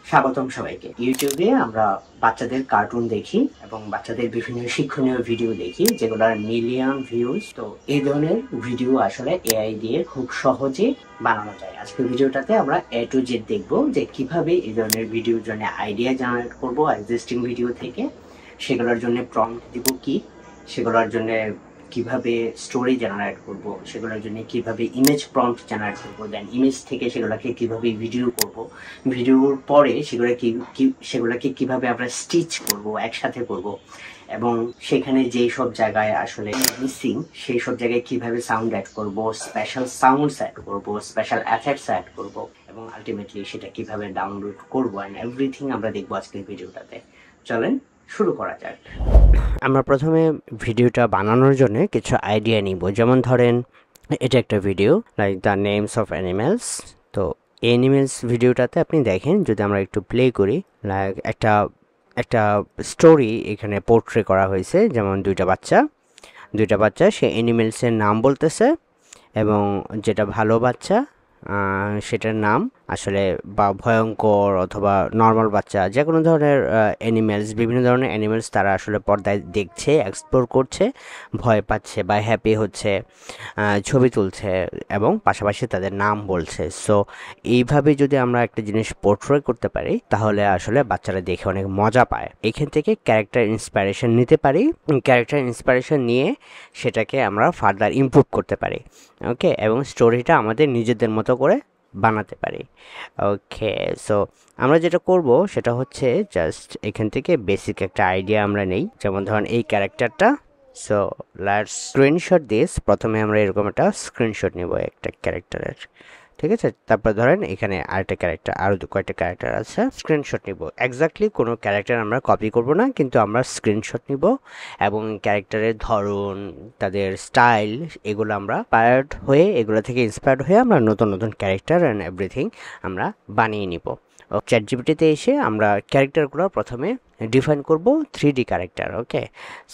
স্বাগতম সবাইকে। ইউটিউবে আমরা বাচ্চাদের কার্টুন দেখি এবং বাচ্চাদের বিভিন্ন শিক্ষণীয় ভিডিও দেখি যেগুলোর মিলিয়ন ভিউজ। তো এই ধরনের ভিডিও আসলে এআই দিয়ে খুব সহজে বানানো যায়। আজকের ভিডিওটাতে আমরা এ টু জেড দেখব যে কিভাবে এই ধরনের ভিডিওর জন্য আইডিয়া জেনারেট করব এক্সিস্টিং ভিডিও থেকে, সেগুলোর জন্য প্রম্পট দিব কি, সেগুলোর জন্য কিভাবে স্টোরি জেনারেট করব, সেগুলোর জন্য কিভাবে ইমেজ প্রম্পট জেনারেট করব, দেন ইমেজ থেকে সেগুলোকে কিভাবে ভিডিও করব, ভিডিওর পরে সেগুলোকে কিভাবে আমরা স্টিচ করব, একসাথে করব, এবং সেখানে যেই সব জায়গায় আসলে মিসিং সেই সব জায়গায় কিভাবে সাউন্ড অ্যাড করব, স্পেশাল সাউন্ডস অ্যাড করব, স্পেশাল এফেক্টস অ্যাড করব, এবং আলটিমেটলি সেটা কিভাবে ডাউনলোড করব এন্ড এভরিথিং আমরা দেখবো আজকের ভিডিওটাতে। চলেন শুরু করা যাক। আমরা প্রথমে ভিডিওটা বানানোর জন্য কিছু আইডিয়া নিব। যেমন ধরেন এটা একটা video like the names of animals. তো অ্যানিমেলস ভিডিওটাতে আপনি দেখেন, যদি আমরা একটু প্লে করি, লাইক একটা স্টোরি এখানে পোর্ট্রে করা হয়েছে। যেমন দুইটা বাচ্চা সে অ্যানিমেলসের নাম বলতেছে, এবং যেটা ভালো বাচ্চা সেটার নাম আসলে বা ভয়ঙ্কর অথবা নর্মাল বাচ্চা, যে কোনো ধরনের অ্যানিমেলস, বিভিন্ন ধরনের অ্যানিমেলস তারা আসলে পর্দায় দেখছে, এক্সপ্লোর করছে, ভয় পাচ্ছে বা হ্যাপি হচ্ছে, ছবি তুলছে এবং পাশাপাশি তাদের নাম বলছে। সো এইভাবে যদি আমরা একটা জিনিস পোর্ট্রে করতে পারি তাহলে আসলে বাচ্চারা দেখে অনেক মজা পায়। এখান থেকে ক্যারেক্টার ইন্সপিরেশন নিতে পারি, ক্যারেক্টার ইন্সপিরেশন নিয়ে সেটাকে আমরা ফার্দার ইমপ্রুভ করতে পারি। ওকে, এবং স্টোরিটা আমাদের নিজেদের মতো করে বানাতে পারি। ওকে, সো আমরা যেটা করব সেটা হচ্ছে জাস্ট এখান থেকে বেসিক একটা আইডিয়া আমরা নেই। যেমন ধরেন এই ক্যারেক্টারটা, সো লেটস স্ক্রিনশট দিস। প্রথমে আমরা এরকম একটা স্ক্রিনশট নেব একটা ক্যারেক্টারের, ঠিক আছে? তারপর ধরেন এখানে আরেকটা ক্যারেক্টার, আরও কয়েকটা ক্যারেক্টার আছে, স্ক্রিনশট নিব। এক্স্যাক্টলি কোনো ক্যারেক্টার আমরা কপি করব না, কিন্তু আমরা স্ক্রিনশট নিব এবং ক্যারেক্টারের ধরন, তাদের স্টাইল, এগুলো আমরা এগুলো থেকে ইন্সপায়ার্ড হয়ে আমরা নতুন নতুন ক্যারেক্টার অ্যান্ড এভরিথিং আমরা বানিয়ে নিব। চ্যাটজিপিটিতে এসে আমরা ক্যারেক্টারগুলো প্রথমে ডিফাইন করব 3D ক্যারেক্টার। ওকে,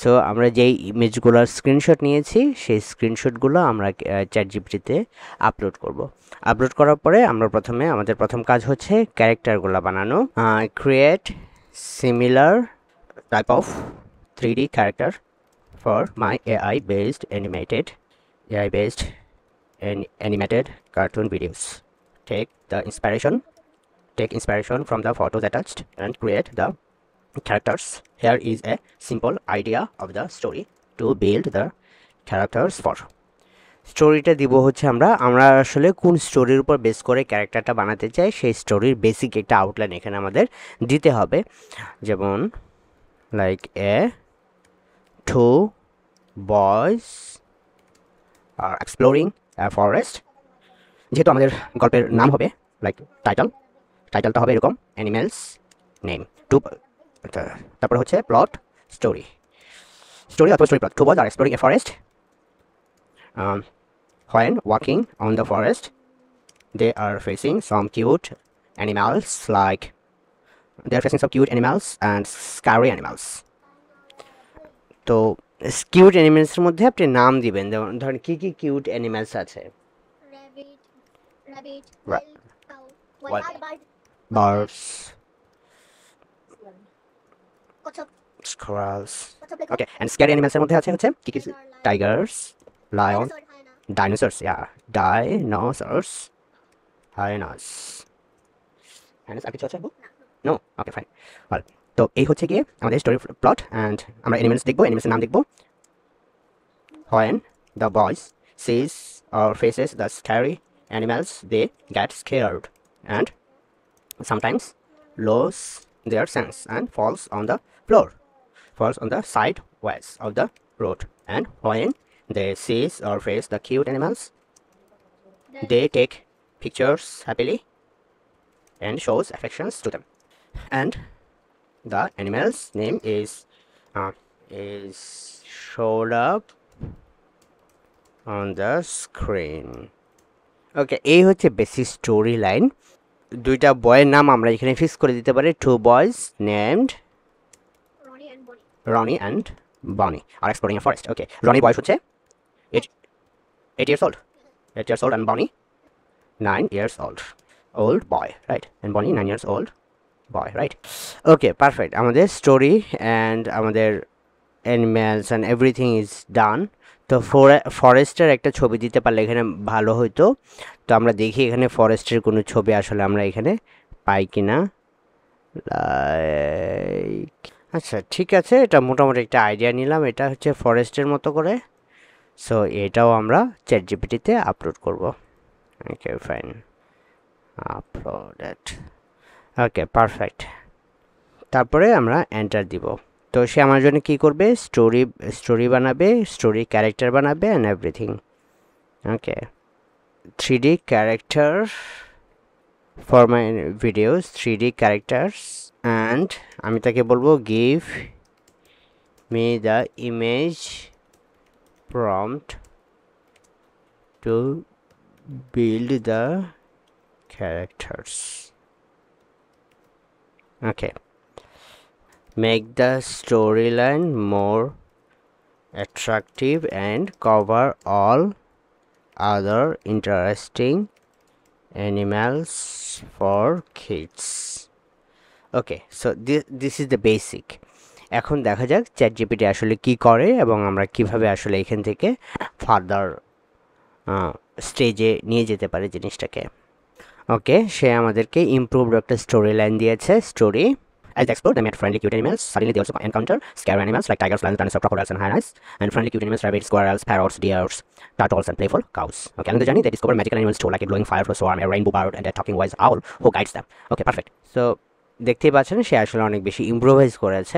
সো আমরা যেই ইমেজগুলোর স্ক্রিনশট নিয়েছি সেই স্ক্রিনশটগুলো আমরা চ্যাটজিপিটিতে আপলোড করব। আপলোড করার পরে আমরা আমাদের প্রথম কাজ হচ্ছে ক্যারেক্টারগুলো বানানো। Create similar type of 3D character for my AI based animated cartoon videos. Take inspiration from the photos attached and create the characters. Here is a simple idea of the story to build the characters for. স্টোরিটা দিব হচ্ছে আমরা আসলে কোন স্টোরির উপর base করে ক্যারেক্টারটা বানাতে চাই সেই স্টোরির বেসিক একটা আউটলাইন এখানে আমাদের দিতে হবে। যেমন like two boys are exploring a forest। যেহেতু আমাদের গল্পের নাম হবে লাইক টাইটেলটা হবে এরকম, অ্যানিমেলস নেম টু, তারপর হচ্ছে প্লট স্টোরি অথবা story plot. Two boys are exploring a forest. When walking on the forest, they are facing some cute animals and scary animals. তো কিউট অ্যানিমেলসের মধ্যে আপনি নাম দিবেন, ধরেন কি কি কিউট অ্যানিমেলস আছে? Birds, squirrels. Okay, and scary animals এর মধ্যে আছে হচ্ছে কি কি? Tigers, lion, dinosaurs. Hyenas. আর কিছু আছে? No. Okay, fine. Well, তো এই হচ্ছে গিয়ে আমাদের স্টোরি প্লট, অ্যান্ড আমরা অ্যানিমেলস দেখবো, অ্যানিমেলসের নাম দেখবো। When the boys sees or faces the scary animals, they get scared and sometimes lose their sense and falls on the sideways of the road. And when they sees or face the cute animals, they take pictures happily and shows affections to them. And the animal's name is showed up on the screen. ওকে, এই হচ্ছে basic story line. দুইটা বয়ের নাম আমরা এখানে fix করে দিতে পারি। Two boys named Ronnie and Bonnie are exploring a forest. Okay, Ronnie বয়স হচ্ছে 8 years old and Bonnie 9 years old. Old boy, right? And Bonnie 9 years old boy, right? Okay, perfect. আমাদের স্টোরি অ্যান্ড আমাদের animals and everything is done. তো ফরেস্টের একটা ছবি দিতে পারলে এখানে ভালো হতো। তো আমরা দেখি এখানে ফরেস্টের কোনো ছবি আসলে আমরা এখানে পাই কিনা। লাইক, আচ্ছা ঠিক আছে, এটা মোটামুটি একটা আইডিয়া নিলাম, এটা হচ্ছে ফরেস্টের মতো করে। সো এটাও আমরা চ্যাট জিপিটিতে আপলোড করব। Okay fine, uploaded. Okay perfect. তারপরে আমরা এন্টার দিব। তো সে আমার জন্য কী করবে, স্টোরি বানাবে, স্টোরি ক্যারেক্টার বানাবে and everything. Okay, 3D character for my videos, 3D characters, and আমি তাকে বলবো give me the image prompt to build the characters. Okay, make the storyline more attractive and cover all other interesting animals for kids. Okay, so this is the basic. এখন দেখা যাক chat GPT আসলে কি করে এবং আমরা কিভাবে আসলে এখান থেকে ফার্দার স্টেজে নিয়ে যেতে পারে জিনিসটাকে। ওকে, সে আমাদেরকে ইমপ্রুভড একটা স্টোরি লাইন দিয়েছে। Story: as they explore, they met friendly cute animals. Suddenly they also encounter scary animals like tigers, lions, dinosaurs, crocodiles and hyenas, and friendly cute animals, rabbits, squirrels, parrots, deers, turtles and playful cows. Okay, along the journey they discover magical animals too, like a glowing firefly swarm, a rainbow bird and a talking wise owl who guides them. Okay, perfect. So দেখতেই পাচ্ছেন সে আসলে অনেক বেশি improvise করেছে।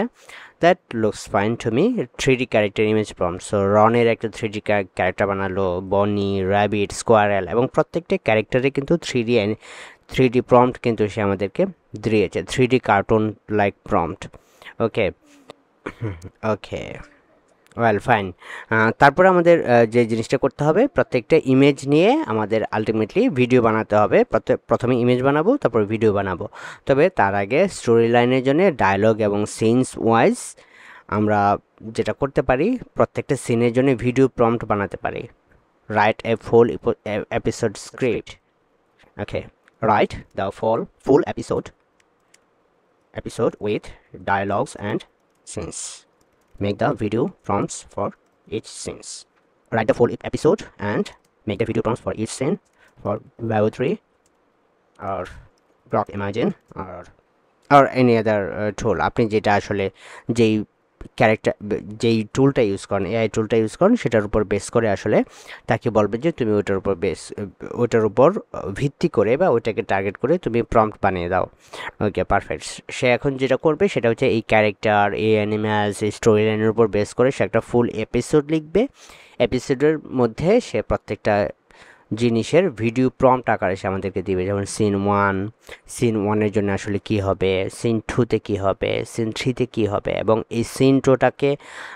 That looks fine to me. 3D character image prompt, so রনের একটা 3D character বানালো, বনি, র্যাবিট, স্কোয়ারেল, এবং প্রত্যেকটা ক্যারেক্টারে কিন্তু 3D প্রম্পট কিন্তু সে আমাদেরকে দিয়েছে, 3D কার্টুন লাইক প্রম্পট। ওকে ওকে, ওয়েল ফাইন। তারপরে আমাদের যে জিনিসটা করতে হবে, প্রত্যেকটা ইমেজ নিয়ে আমাদের আলটিমেটলি ভিডিও বানাতে হবে। প্রথমে ইমেজ বানাবো, তারপর ভিডিও বানাবো। তবে তার আগে স্টোরি লাইনের জন্য ডায়লগ এবং সিনস ওয়াইজ আমরা যেটা করতে পারি, প্রত্যেকটা সিনের জন্য ভিডিও প্রম্পট বানাতে পারি। Write a full episode script. Okay, write the full episode with dialogues and scenes. Make the video prompts for each scenes. Write the full episode and make the video prompts for each scene for Veo3 or Grok Imagine or any other tool. আপনি যেটা আসলে যেই টুলটা use করেন, AI টুলটা use করেন, সেটার উপর বেস করে আসলে তাকে বলবে যে তুমি ওটার উপর ভিত্তি করে বা ওটাকে টার্গেট করে তুমি প্রম্পট বানিয়ে দাও। Okay perfect. সে এখন যেটা করবে সেটা হচ্ছে এই ক্যারেক্টার, এই অ্যানিম্যালস, এই স্টোরি লাইনের উপর বেস করে সে একটা ফুল এপিসোড লিখবে। এপিসোডের মধ্যে সে প্রত্যেকটা জিনিসের ভিডিও প্রম্পট আকারে সে আমাদেরকে দিবে, যেমন সিন ওয়ানের জন্য আসলে কি হবে, সিন 2তে কী হবে, সিন 3তে কী হবে, এবং এই সিন 2টাকে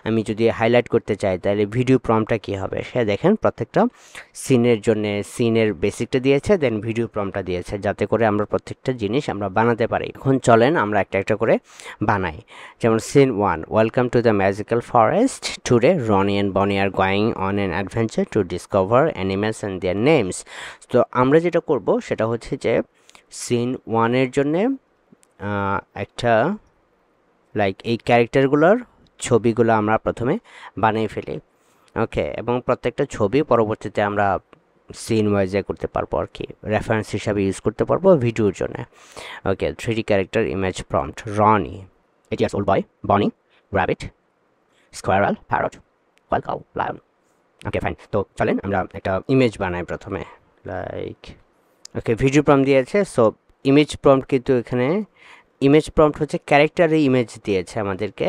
আমি যদি হাইলাইট করতে চাই তাহলে ভিডিও প্রম্পটটা কী হবে। সে দেখেন প্রত্যেকটা সিনের জন্য সিনের বেসিকটা দিয়েছে, দেন ভিডিও প্রম্পটটা দিয়েছে, যাতে করে আমরা প্রত্যেকটা জিনিস আমরা বানাতে পারি। এখন চলেন আমরা একটা একটা করে বানাই। যেমন scene 1: welcome to the magical forest, today Ronnie and Bonnie are going on an adventure to discover animals and their names. তো আমরা যেটা করব সেটা হচ্ছে যে সিন 1-এর জন্যে একটা লাইক এই ক্যারেক্টারগুলোর ছবিগুলো আমরা প্রথমে বানিয়ে ফেলি। ওকে, এবং প্রত্যেকটা ছবি পরবর্তীতে আমরা সিন ওয়াইজে করতে পারবো আর কি, রেফারেন্স হিসাবে ইউজ করতে পারবো ভিডিওর জন্য। Okay, 3D character image prompt: Ronnie 8 years old boy, বনি rabbit, squirrel, parrot, wild cow, lion. Okay fine. তো চলেন আমরা একটা ইমেজ বানাই প্রথমে। লাইক ওকে, ভিডিও প্রম্পট দিয়েছে। সো ইমেজ প্রম্পট কিন্তু এখানে ইমেজ প্রম্পট হচ্ছে ক্যারেক্টারের ইমেজ দিয়েছে আমাদেরকে।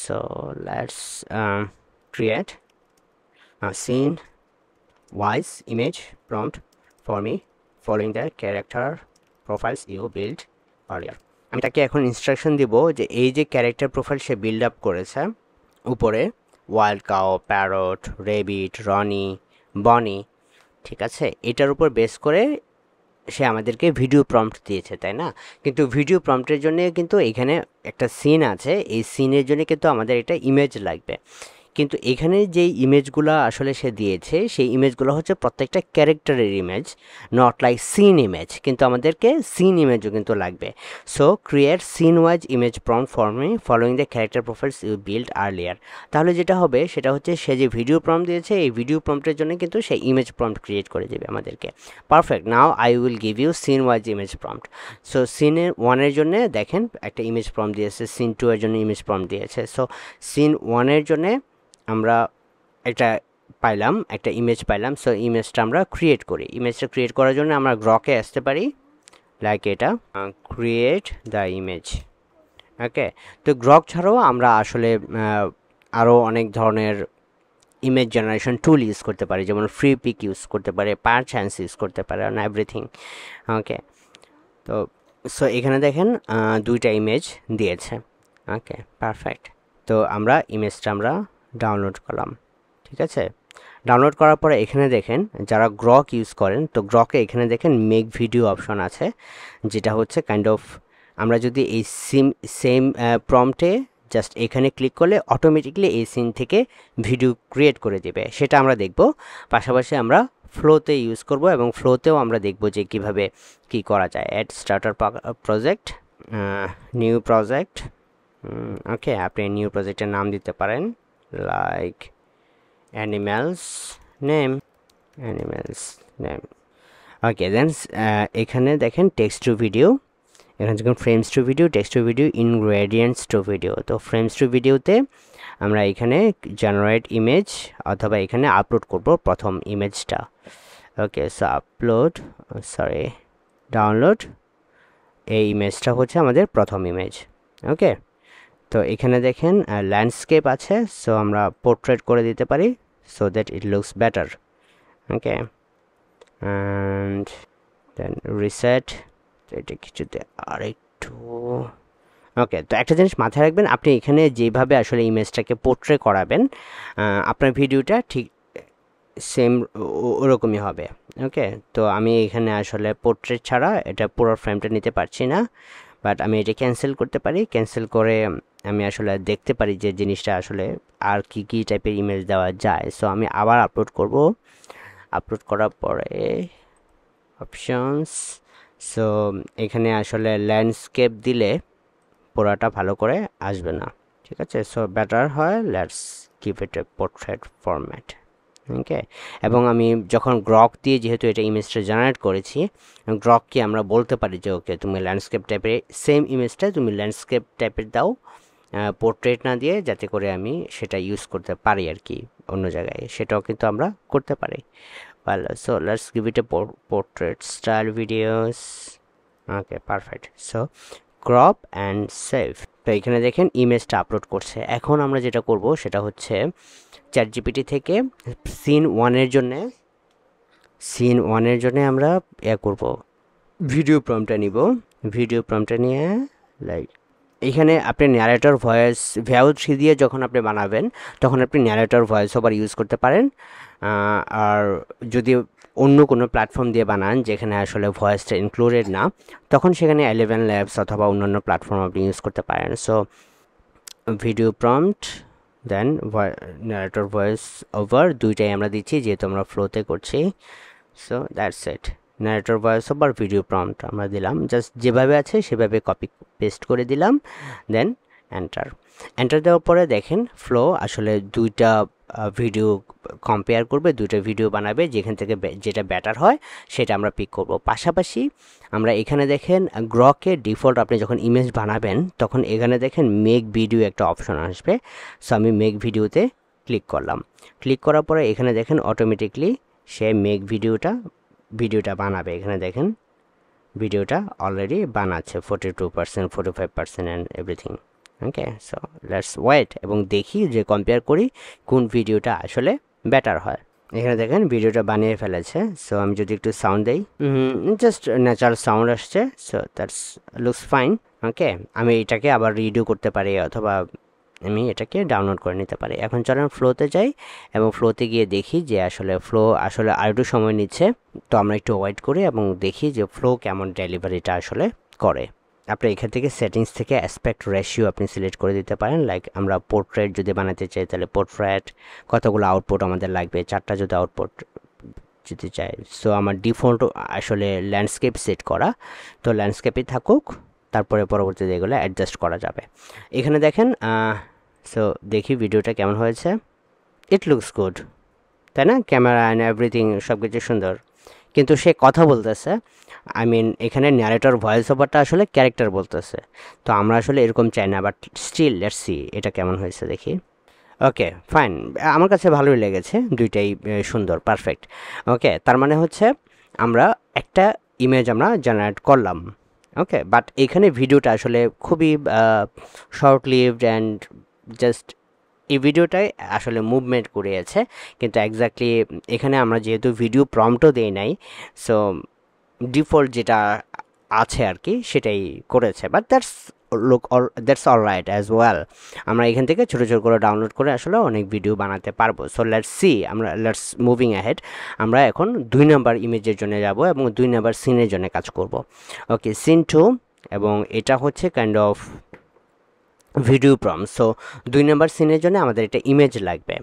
So let's create scene wise image prompt for me following the character profiles you build earlier. আমি তাকে এখন ইনস্ট্রাকশন দিব যে এই যে ক্যারেক্টার প্রোফাইল সে বিল্ড আপ করেছে উপরে, wild cow, parrot, rabbit, Ronnie, Bonnie, ঠিক আছে, এটার উপর বেস করে সে আমাদেরকে ভিডিও প্রম্পট দিয়েছে, তাই না? কিন্তু ভিডিও প্রম্পটের জন্য কিন্তু এখানে একটা সিন আছে, এই সিনের জন্য কিন্তু আমাদের একটা ইমেজ লাগবে। কিন্তু এখানে যেই ইমেজগুলো আসলে সে দিয়েছে সেই ইমেজগুলো হচ্ছে প্রত্যেকটা ক্যারেক্টারের image, not like scene image. কিন্তু আমাদেরকে সিন ইমেজও কিন্তু লাগবে। So create scene wise image prompt for me following the character profiles you build earlier. তাহলে যেটা হবে সেটা হচ্ছে সে যে ভিডিও প্রম্পট দিয়েছে এই ভিডিও প্রম্পটের জন্য কিন্তু সে ইমেজ প্রম্পট ক্রিয়েট করে দেবে আমাদেরকে। Perfect, now I will give you scene wise image prompt. So সিনের 1 এর জন্য দেখেন একটা ইমেজ প্রম্পট দিয়েছে, সিন 2 এর জন্য ইমেজ প্রম্পট দিয়েছে। সো সিন 1 এর জন্য আমরা একটা পাইলাম, একটা ইমেজ পাইলাম। সো ইমেজটা আমরা ক্রিয়েট করি। ইমেজটা ক্রিয়েট করার জন্য আমরা গ্রকে আসতে পারি, লাইক এটা ক্রিয়েট দ্য ইমেজ। ওকে, তো গ্রক ছাড়াও আমরা আসলে আরও অনেক ধরনের ইমেজ জেনারেশন টুল ইউজ করতে পারি, যেমন ফ্রি পিক ইউজ করতে পারে, পার চান্স ইউজ করতে পারে, অন এভরিথিং। ওকে, তো সো এখানে দেখেন 2টা ইমেজ দিয়েছে। ওকে, পারফেক্ট। তো আমরা ইমেজটা আমরা ডাউনলোড করলাম, ঠিক আছে। ডাউনলোড করার পরে এখানে দেখেন যারা গ্রক ইউজ করেন, তো গ্রকে এখানে দেখেন মেক ভিডিও অপশন আছে, যেটা হচ্ছে কাইন্ড অফ আমরা যদি এই সেম প্রম্পটে জাস্ট এখানে ক্লিক করলে অটোমেটিকলি এই সিন থেকে ভিডিও ক্রিয়েট করে দেবে, সেটা আমরা দেখব। পাশাপাশি আমরা ফ্লোতে ইউজ করব এবং ফ্লোতেও আমরা দেখব যে কিভাবে কি করা যায়। Add starter project, new project. Okay, আপনি নিউ প্রজেক্টের নাম দিতে পারেন like animals name. Okay, then এখানে দেখেন টেক্সট টু ভিডিও, এখানে যখন frames to video, text to video, ingredients to video. তো ফ্রেমস টু ভিডিওতে আমরা এখানে জেনারেট ইমেজ অথবা এখানে আপলোড করব প্রথম ইমেজটা। ওকে, সো আপলোড, সরি ডাউনলোড, এই ইমেজটা হচ্ছে আমাদের প্রথম ইমেজ। ওকে, তো এখানে দেখেন ল্যান্ডস্কেপ আছে, সো আমরা পোর্ট্রেট করে দিতে পারি so that it looks better. Okay, and then reset, এটা কিছুতে আরেকটু। ওকে, তো একটা জিনিস মাথায় রাখবেন, আপনি এখানে যেভাবে আসলে ইমেজটাকে পোর্ট্রে করাবেন আপনার ভিডিওটা ঠিক সেম ওরকমই হবে। ওকে, তো আমি এখানে আসলে পোর্ট্রেট ছাড়া এটা পুরো ফ্রেমটা নিতে পারছি না, বাট আমি এটা ক্যান্সেল করতে পারি। ক্যান্সেল করে আমি আসলে দেখতে পারি যে জিনিসটা আসলে আর কি কি টাইপের ইমেজ দেওয়া যায়। সো আমি আবার আপলোড করব। আপলোড করার পরে অপশনস, সো এখানে আসলে ল্যান্ডস্কেপ দিলে পুরাটা ভালো করে আসবে না, ঠিক আছে। সো বেটার হয় let's give it a portrait format. Okay, এবং আমি যখন গ্রক দিয়ে যেহেতু এটা ইমেজটা জেনারেট করেছি, গ্রককে আমরা বলতে পারি যে ওকে তুমি ল্যান্ডস্কেপ টাইপের সেম ইমেজটা তুমি ল্যান্ডস্কেপ টাইপের দাও, পোর্ট্রেট না দিয়ে, যাতে করে আমি সেটা ইউজ করতে পারি আর কি অন্য জায়গায়, সেটাও কিন্তু আমরা করতে পারি। ভালো, so let's give it a portrait style videos. Okay, perfect. So crop and save. তো এখানে দেখেন ইমেজটা আপলোড করছে। এখন আমরা যেটা করব সেটা হচ্ছে চ্যাটজিপিটি থেকে সিন 1 এর জন্য আমরা করব ভিডিও প্রম্পটটা নিব। ভিডিও প্রম্পটটা নিয়ে লাইক এখানে আপনি ন্যারেটর ভয়েস VAO3 দিয়ে যখন আপনি বানাবেন তখন আপনি ন্যারেটর ভয়েস ওভার ইউজ করতে পারেন। আর যদি অন্য কোনো প্ল্যাটফর্ম দিয়ে বানান যেখানে আসলে ভয়েসটা ইনক্লুডেড না, তখন সেখানে 11 Labs অথবা অন্যান্য প্ল্যাটফর্ম আপনি ইউজ করতে পারেন। সো ভিডিও প্রম্পট দেন ন্যারেটর ভয়েস ওভার, দুইটাই আমরা দিচ্ছি যেহেতু আমরা ফ্লোতে করছি। So that's it, narrator voice over video prompt আমরা দিলাম, জাস্ট যেভাবে আছে সেভাবে কপি পেস্ট করে দিলাম, দেন এন্টার দেওয়ার পরে দেখেন ফ্লো আসলে দুইটা ভিডিও কম্পেয়ার করবে, দুইটা ভিডিও বানাবে, যেখান থেকে যেটা বেটার হয় সেটা আমরা পিক করব। পাশাপাশি আমরা এখানে দেখেন গ্রকে ডিফল্ট আপনি যখন ইমেজ বানাবেন তখন এখানে দেখেন মেক ভিডিও একটা অপশন আসবে। সো আমি মেক ভিডিওতে ক্লিক করলাম। ক্লিক করার পরে এখানে দেখেন অটোমেটিকলি সে মেক ভিডিওটা বানাবে। এখানে দেখেন ভিডিওটা অলরেডি বানাচ্ছে 42%, 45% and everything. Okay, so let's wait এবং দেখি যে কম্পেয়ার করি কোন ভিডিওটা আসলে বেটার হয়। এখানে দেখেন ভিডিওটা বানিয়ে ফেলেছে। সো আমি যদি একটু সাউন্ড দেই, জাস্ট ন্যাচারাল সাউন্ড আসছে। So that's looks fine. Okay, আমি এটাকে আবার রিডিও করতে পারি অথবা আমি এটাকে ডাউনলোড করে নিতে পারি। এখন চলেন ফ্লোতে যাই এবং ফ্লোতে গিয়ে দেখি যে ফ্লো আসলে আর একটু সময় নিচ্ছে। তো আমরা একটু ওয়েট করি এবং দেখি যে ফ্লো কেমন ডেলিভারিটা আসলে করে। আপনি এখান থেকে সেটিংস থেকে অ্যাসপেক্ট রেশিও আপনি সিলেক্ট করে দিতে পারেন। লাইক আমরা পোর্ট্রেট যদি বানাতে চাই তাহলে পোর্ট্রেট কতগুলো আউটপুট আমাদের লাগবে, 4টা যদি আউটপুট যদি চাই। সো আমার ডিফল্ট আসলে ল্যান্ডস্কেপ সেট করা, তো ল্যান্ডস্কেপই থাকুক, তারপরে পরবর্তীতে এগুলো অ্যাডজাস্ট করা যাবে। এখানে দেখেন, সো দেখি ভিডিওটা কেমন হয়েছে। ইট লুকস গুড, তাই না? ক্যামেরা অ্যান্ড এভরিথিং সব কিছু সুন্দর, কিন্তু সে কথা বলতেছে। আই মিন এখানে ন্যারেটর ভয়েস ওভারটা আসলে ক্যারেক্টার বলতেছে, তো আমরা আসলে এরকম চাই না। বাট স্টিল লেটস সি এটা কেমন হয়েছে দেখি। ওকে ফাইন, আমার কাছে ভালোই লেগেছে, দুইটাই সুন্দর, পারফেক্ট। ওকে, তার মানে হচ্ছে আমরা একটা ইমেজ আমরা জেনারেট করলাম। ওকে, বাট এখানে ভিডিওটা আসলে খুবই শর্ট লিভড অ্যান্ড জাস্ট এই ভিডিওটাই আসলে মুভমেন্ট করিয়েছে, কিন্তু এক্স্যাক্টলি এখানে আমরা যেহেতু ভিডিও প্রম্পটও দেই নাই, সো ডিফল্ট যেটা আছে আর কি সেটাই করেছে। But that's all right as well. আমরা এখান থেকে ছোটো ছোটো করে ডাউনলোড করে আসলে অনেক ভিডিও বানাতে পারবো। সো লেটস সি, আমরা লেটস মুভিং অ্যাহেড। আমরা এখন 2 নাম্বার ইমেজের জন্য যাব এবং 2 নাম্বার সিনের জন্য কাজ করব। ওকে, সিন 2, এবং এটা হচ্ছে kind of video prompt. So 2 number সিনের জন্য আমাদের এটা ইমেজ লাগবে।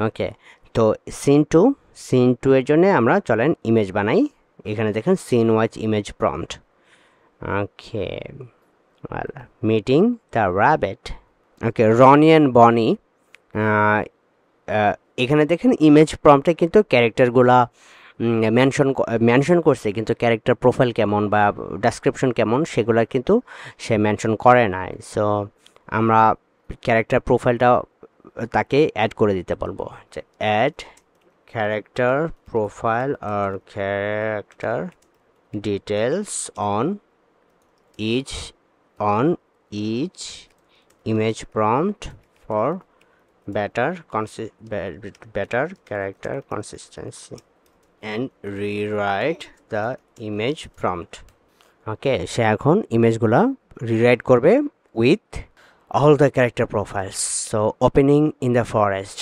ওকে, তো সিন 2 এর জন্য আমরা চলেন ইমেজ বানাই। এখানে দেখেন scene wise image prompt. Okay, meeting the rabbit. Okay, Ronnie and Bonnie. এখানে দেখেন ইমেজ প্রম্পটে কিন্তু ক্যারেক্টারগুলা মেনশন করছে, কিন্তু ক্যারেক্টার প্রোফাইল কেমন বা ডেসক্রিপশন কেমন সেগুলো কিন্তু সে মেনশন করে নাই। সো আমরা ক্যারেক্টার প্রোফাইলটা তাকে অ্যাড করে দিতে বলবো, যে অ্যাড ক্যারেক্টার প্রোফাইল আর character details on each image prompt for better character consistency and rewrite the image prompt. Okay, সে এখন ইমেজগুলো রিরাইট করবে with all the character profiles. So opening in the forest,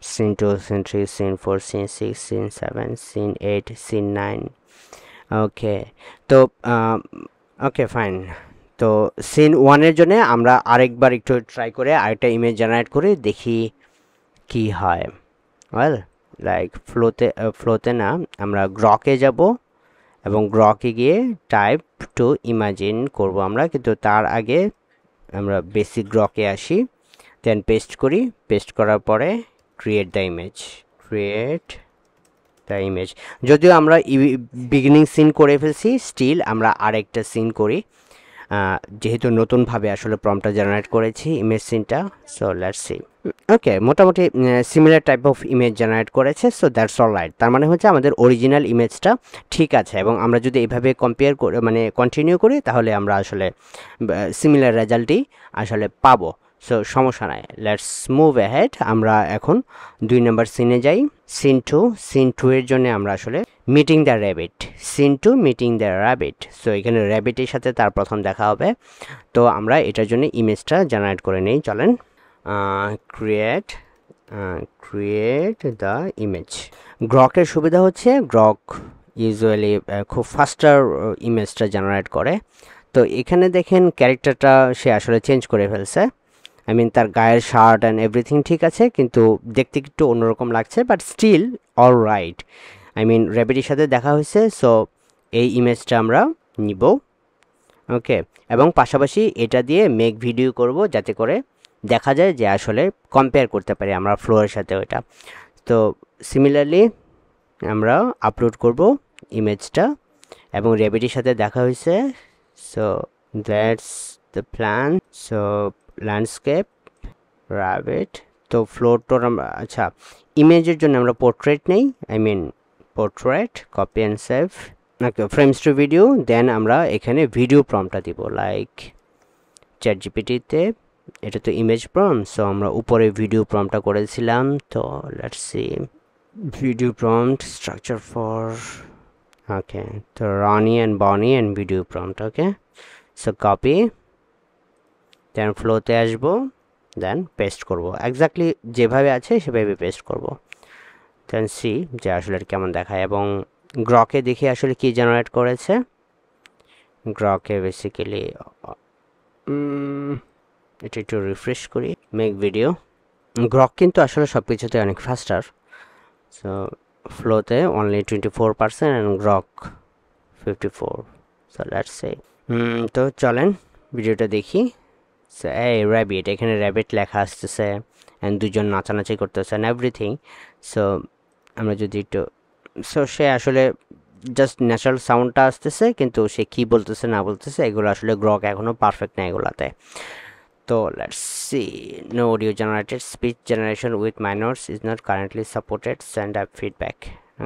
scene 2, scene 3, scene 4, scene 6, scene 7, scene 8, scene 9. ওকে, তো ওকে fine. তো scene 1-এর জন্য আমরা আরেকবার একটু ট্রাই করে আরেকটা ইমেজ জেনারেট করে দেখি কি হয়। ওয়েল, লাইক ফ্লোতে না, আমরা গ্রকে যাব এবং গ্রকে গিয়ে টাইপ টু ইমাজিন করব আমরা, কিন্তু তার আগে আমরা বেসিক গ্রকে আসি, দেন পেস্ট করি। পেস্ট করার পরে ক্রিয়েট দ্য ইমেজ। যদিও আমরা বিগিনিং সিন করে ফেলছি, স্টিল আমরা আরেকটা সিন করি, যেহেতু নতুনভাবে আসলে প্রম্পটটা জেনারেট করেছি ইমেজ সিনটা। So let's see. ওকে, মোটামুটি similar type of image generate করেছে। So that's all right. তার মানে হচ্ছে আমাদের অরিজিনাল ইমেজটা ঠিক আছে, এবং আমরা যদি এইভাবে কম্পেয়ার করে মানে কন্টিনিউ করি তাহলে আমরা আসলে সিমিলার রেজাল্টই আসলে পাবো। সো সমস্যা নাই, লেটস মুভ অ্যাহেড। আমরা এখন 2 নাম্বার সিনে যাই। সিন 2 এর জন্য আমরা আসলে meeting the rabbit. Scene 2 meeting the rabbit. So এখানে র্যাবিটের সাথে তার প্রথম দেখা হবে, তো আমরা এটার জন্য ইমেজটা জেনারেট করে নিই। চলেন ক্রিয়েট দ্য ইমেজ। গ্রকের সুবিধা হচ্ছে গ্রক ইউজুয়ালি খুব ফাস্টার ইমেজটা জেনারেট করে। তো এখানে দেখেন ক্যারেক্টারটা সে আসলে চেঞ্জ করে ফেলছে। আই মিন তার গায়ের শার্ট অ্যান্ড এভরিথিং ঠিক আছে, কিন্তু দেখতে একটু অন্যরকম লাগছে, but still all right. I mean র্যাবিটের সাথে দেখা হয়েছে, সো এই ইমেজটা আমরা নিব। ওকে, এবং পাশাপাশি এটা দিয়ে মেক ভিডিও করব, যাতে করে দেখা যায় যে আসলে কম্পেয়ার করতে পারি আমরা ফ্লোরের সাথে ওইটা। তো সিমিলারলি আমরা আপলোড করব ইমেজটা, এবং র্যাবিটের সাথে দেখা হয়েছে। So that's the plan. So landscape rabbit, তো ফ্লোরটোর আমরা আচ্ছা ইমেজের জন্য আমরা পোর্ট্রেট নেই, I mean portrait, copy and save. Frames to video, then আমরা এখানে ভিডিও প্রম্পটটা দিব, লাইক চ্যাটজিপিটিতে এটা তো ইমেজ প্রম্পট, সো আমরা উপরে ভিডিও প্রম্পটটা করেছিলাম। তো let's see video prompt structure for, okay, তো Ronnie and Bonnie and video prompt. Okay, so copy, then ফ্লোতে আসবো, দেন পেস্ট করব, এক্স্যাক্টলি যেভাবে আছে সেভাবে পেস্ট করব। দেন সি যে আসলে কেমন দেখায়, এবং গ্রকে দেখি আসলে কি জেনারেট করেছে। গ্রকে বেসিক্যালি এটা একটু রিফ্রেশ করি, মেক ভিডিও। গ্রক কিন্তু আসলে সব কিছুতে অনেক ফাস্টার। সো ফ্লোতে only 24% and Grok 54। So let's say তো চলেন ভিডিওটা দেখি। সো এই র্যাবিট, এখানে র্যাবিট লেখা আসতেছে অ্যান্ড দুজন নাচানাচি করতেছে অ্যান্ড এভরিথিং। সো আমরা যদি একটু, সো সে আসলে জাস্ট ন্যাচারাল সাউন্ডটা আসতেছে, কিন্তু সে কী বলতেছে না বলতেছে এগুলো আসলে গ্রক এখনও পারফেক্ট না এগুলাতে। তো let's see, no audio generated, speech generation with minors is not currently supported, send up feedback.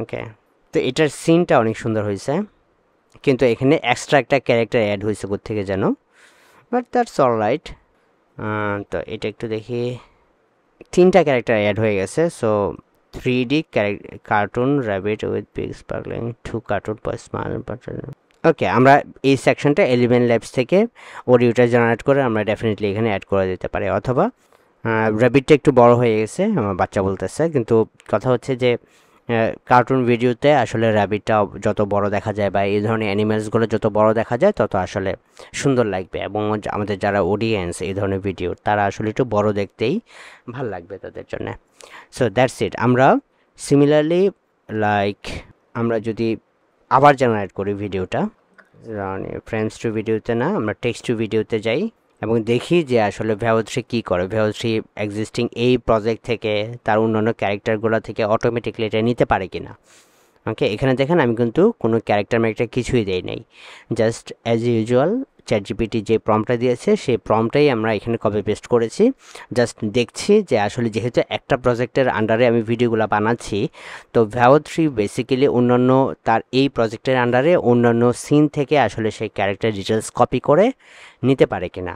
Okay, তো এটার সিনটা অনেক সুন্দর হয়েছে, কিন্তু এখানে এক্সট্রা একটা ক্যারেক্টার অ্যাড হয়েছে কোত্থেকে যেন, বাট দ্যাটস অল রাইট। তো এটা একটু দেখি, 3টা ক্যারেক্টার অ্যাড হয়ে গেছে। So 3D cartoon rabbit with big sparkling 2 cartoon boy smile button. Okay, আমরা এই সেকশনটা এলিমেন্ট ল্যাবস থেকে অডিওটা জেনারেট করে আমরা ডেফিনেটলি এখানে অ্যাড করে দিতে পারি, অথবা র্যাবিটটা একটু বড় হয়ে গেছে আমার বাচ্চা বলতেছে, কিন্তু কথা হচ্ছে যে কার্টুন ভিডিওতে আসলে র্যাবিটটা যত বড় দেখা যায় বা এই ধরনের অ্যানিমেলসগুলো যত বড় দেখা যায় তত আসলে সুন্দর লাগবে, এবং আমাদের যারা অডিয়েন্স এই ধরনের ভিডিও তারা আসলে একটু বড় দেখতেই ভাল লাগবে তাদের জন্য। সো দ্যাটস ইট। আমরা সিমিলারলি লাইক আমরা যদি আবার জেনারেট করি ভিডিওটা, ফ্রেমস টু ভিডিওতে না, আমরা টেক্সট টু ভিডিওতে যাই এবং দেখি যে আসলে Veo 3 কী করে। Veo 3 এক্সিস্টিং এই প্রজেক্ট থেকে তার অন্যান্য ক্যারেক্টারগুলো থেকে অটোমেটিকলি এটা নিতে পারে কি না। ওকে, এখানে দেখেন আমি কিন্তু কোনো ক্যারেক্টার কিছুই দেই নাই, জাস্ট অ্যাজ ইউজুয়াল ChatGPT যে প্রম্পটটা দিয়েছে সেই প্রম্পটটাই আমরা এখানে কপি পেস্ট করেছি। জাস্ট দেখছি যে আসলে যেহেতু একটা প্রজেক্টের আন্ডারে আমি ভিডিওগুলো বানাচ্ছি, তো Veo 3 বেসিক্যালি অন্যান্য তার এই প্রজেক্টের আন্ডারে অন্যান্য সিন থেকে আসলে সেই ক্যারেক্টার ডিটেলস কপি করে নিতে পারে কিনা।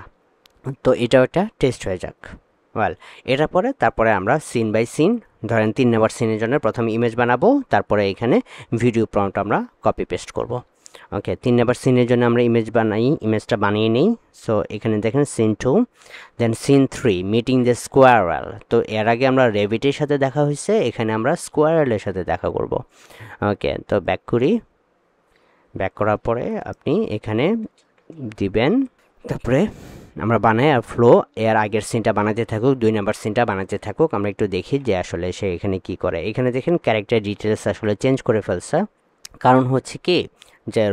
তো এটাও একটা টেস্ট হয়ে যাক। ওয়েল, এটার পরে তারপরে আমরা সিন বাই সিন, ধরেন 3 নম্বর সিনের জন্য প্রথম ইমেজ বানাবো, তারপরে এখানে ভিডিও প্রম্পট আমরা কপি পেস্ট করব। ওকে, 3 নম্বর সিনের জন্য আমরা ইমেজটা বানিয়ে নিই। সো এখানে দেখেন scene 2, then scene 3 meeting the squirrel. তো এর আগে আমরা র্যাবিটের সাথে দেখা হয়েছে, এখানে আমরা স্কোয়ারেলের সাথে দেখা করব। ওকে, তো ব্যাক করি, ব্যাক করার পরে আপনি এখানে দিবেন, তারপরে আমরা বানাই আর ফ্লো এর আগের সিনটা বানাতে থাকুক, 2 নম্বর সিনটা বানাতে থাকুক। আমরা একটু দেখি যে আসলে সে এখানে কি করে। এখানে দেখেন ক্যারেক্টার ডিটেলস আসলে চেঞ্জ করে ফেলছে, কারণ হচ্ছে কি যে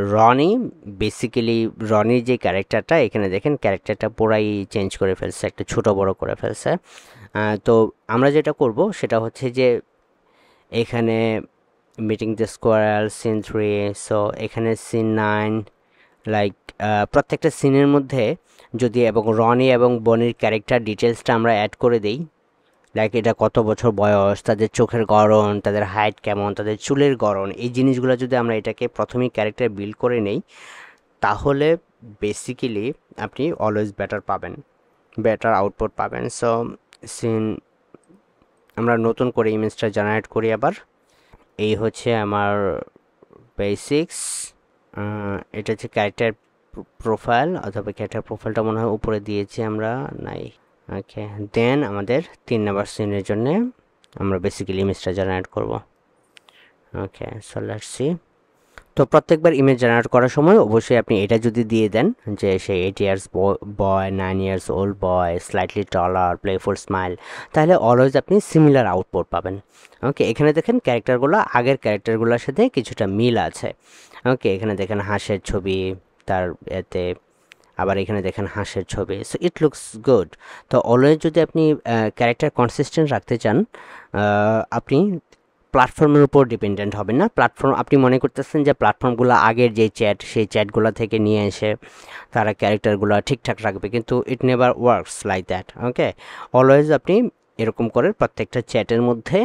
বেসিক্যালি রনির যে ক্যারেক্টারটা, এখানে দেখেন ক্যারেক্টারটা পুরাই চেঞ্জ করে ফেলছে, একটা ছোট বড় করে ফেলছে। তো আমরা যেটা করব সেটা হচ্ছে যে এখানে meeting the squirrel scene 3, so এখানে সিন 9, লাইক প্রত্যেকটা সিনের মধ্যে যদি এবং রনি এবং বনির ক্যারেক্টার ডিটেলসটা আমরা অ্যাড করে দিই, লাইক এটা কত বছর বয়স, তাদের চোখের গড়ন, তাদের হাইট কেমন, তাদের চুলের গড়ন, এই জিনিসগুলো যদি আমরা এটাকে প্রথমেই ক্যারেক্টার বিল্ড করে নেই, তাহলে বেসিক্যালি আপনি অলওয়েজ বেটার আউটপুট পাবেন। সো সিন আমরা নতুন করে ইমেজটা জেনারেট করি আবার। এই হচ্ছে আমার বেসিক্স, এটা হচ্ছে ক্যারেক্টার প্রোফাইল, অথবা ক্যারেক্টার প্রোফাইলটা মনে হয় উপরে দিয়েছি আমরা, নাই। ওকে, দেন আমাদের 3 নম্বর সিনের জন্য আমরা বেসিক্যালি ইমেজটা জেনারেট করব। ওকে, সো লেটস সি। তো প্রত্যেকবার ইমেজ জেনারেট করার সময় অবশ্যই আপনি এটা যদি দিয়ে দেন যে সে 8 ইয়ার্স বয়, 9 ইয়ার্স ওল্ড বয়, স্লাইটলি টলার, প্লেফুল স্মাইল, তাহলে অলওয়েজ আপনি সিমিলার আউটপুট পাবেন। ওকে, এখানে দেখেন ক্যারেক্টারগুলো আগের ক্যারেক্টারগুলোর সাথে কিছুটা মিল আছে। ওকে, এখানে দেখেন হাঁসের ছবি, তার এতে আবার এখানে দেখেন হাঁসের ছবি। So it looks good. তো অলওয়েজ যদি আপনি ক্যারেক্টার কনসিস্টেন্ট রাখতে চান, আপনি প্ল্যাটফর্মের উপর ডিপেন্ডেন্ট হবেন না। প্ল্যাটফর্ম আপনি মনে করতেছেন যে প্ল্যাটফর্মগুলো আগের যে সেই চ্যাটগুলো থেকে নিয়ে এসে তারা ক্যারেক্টারগুলো ঠিকঠাক রাখবে, কিন্তু it never works like that. Okay, always আপনি এরকম করে প্রত্যেকটা চ্যাটের মধ্যে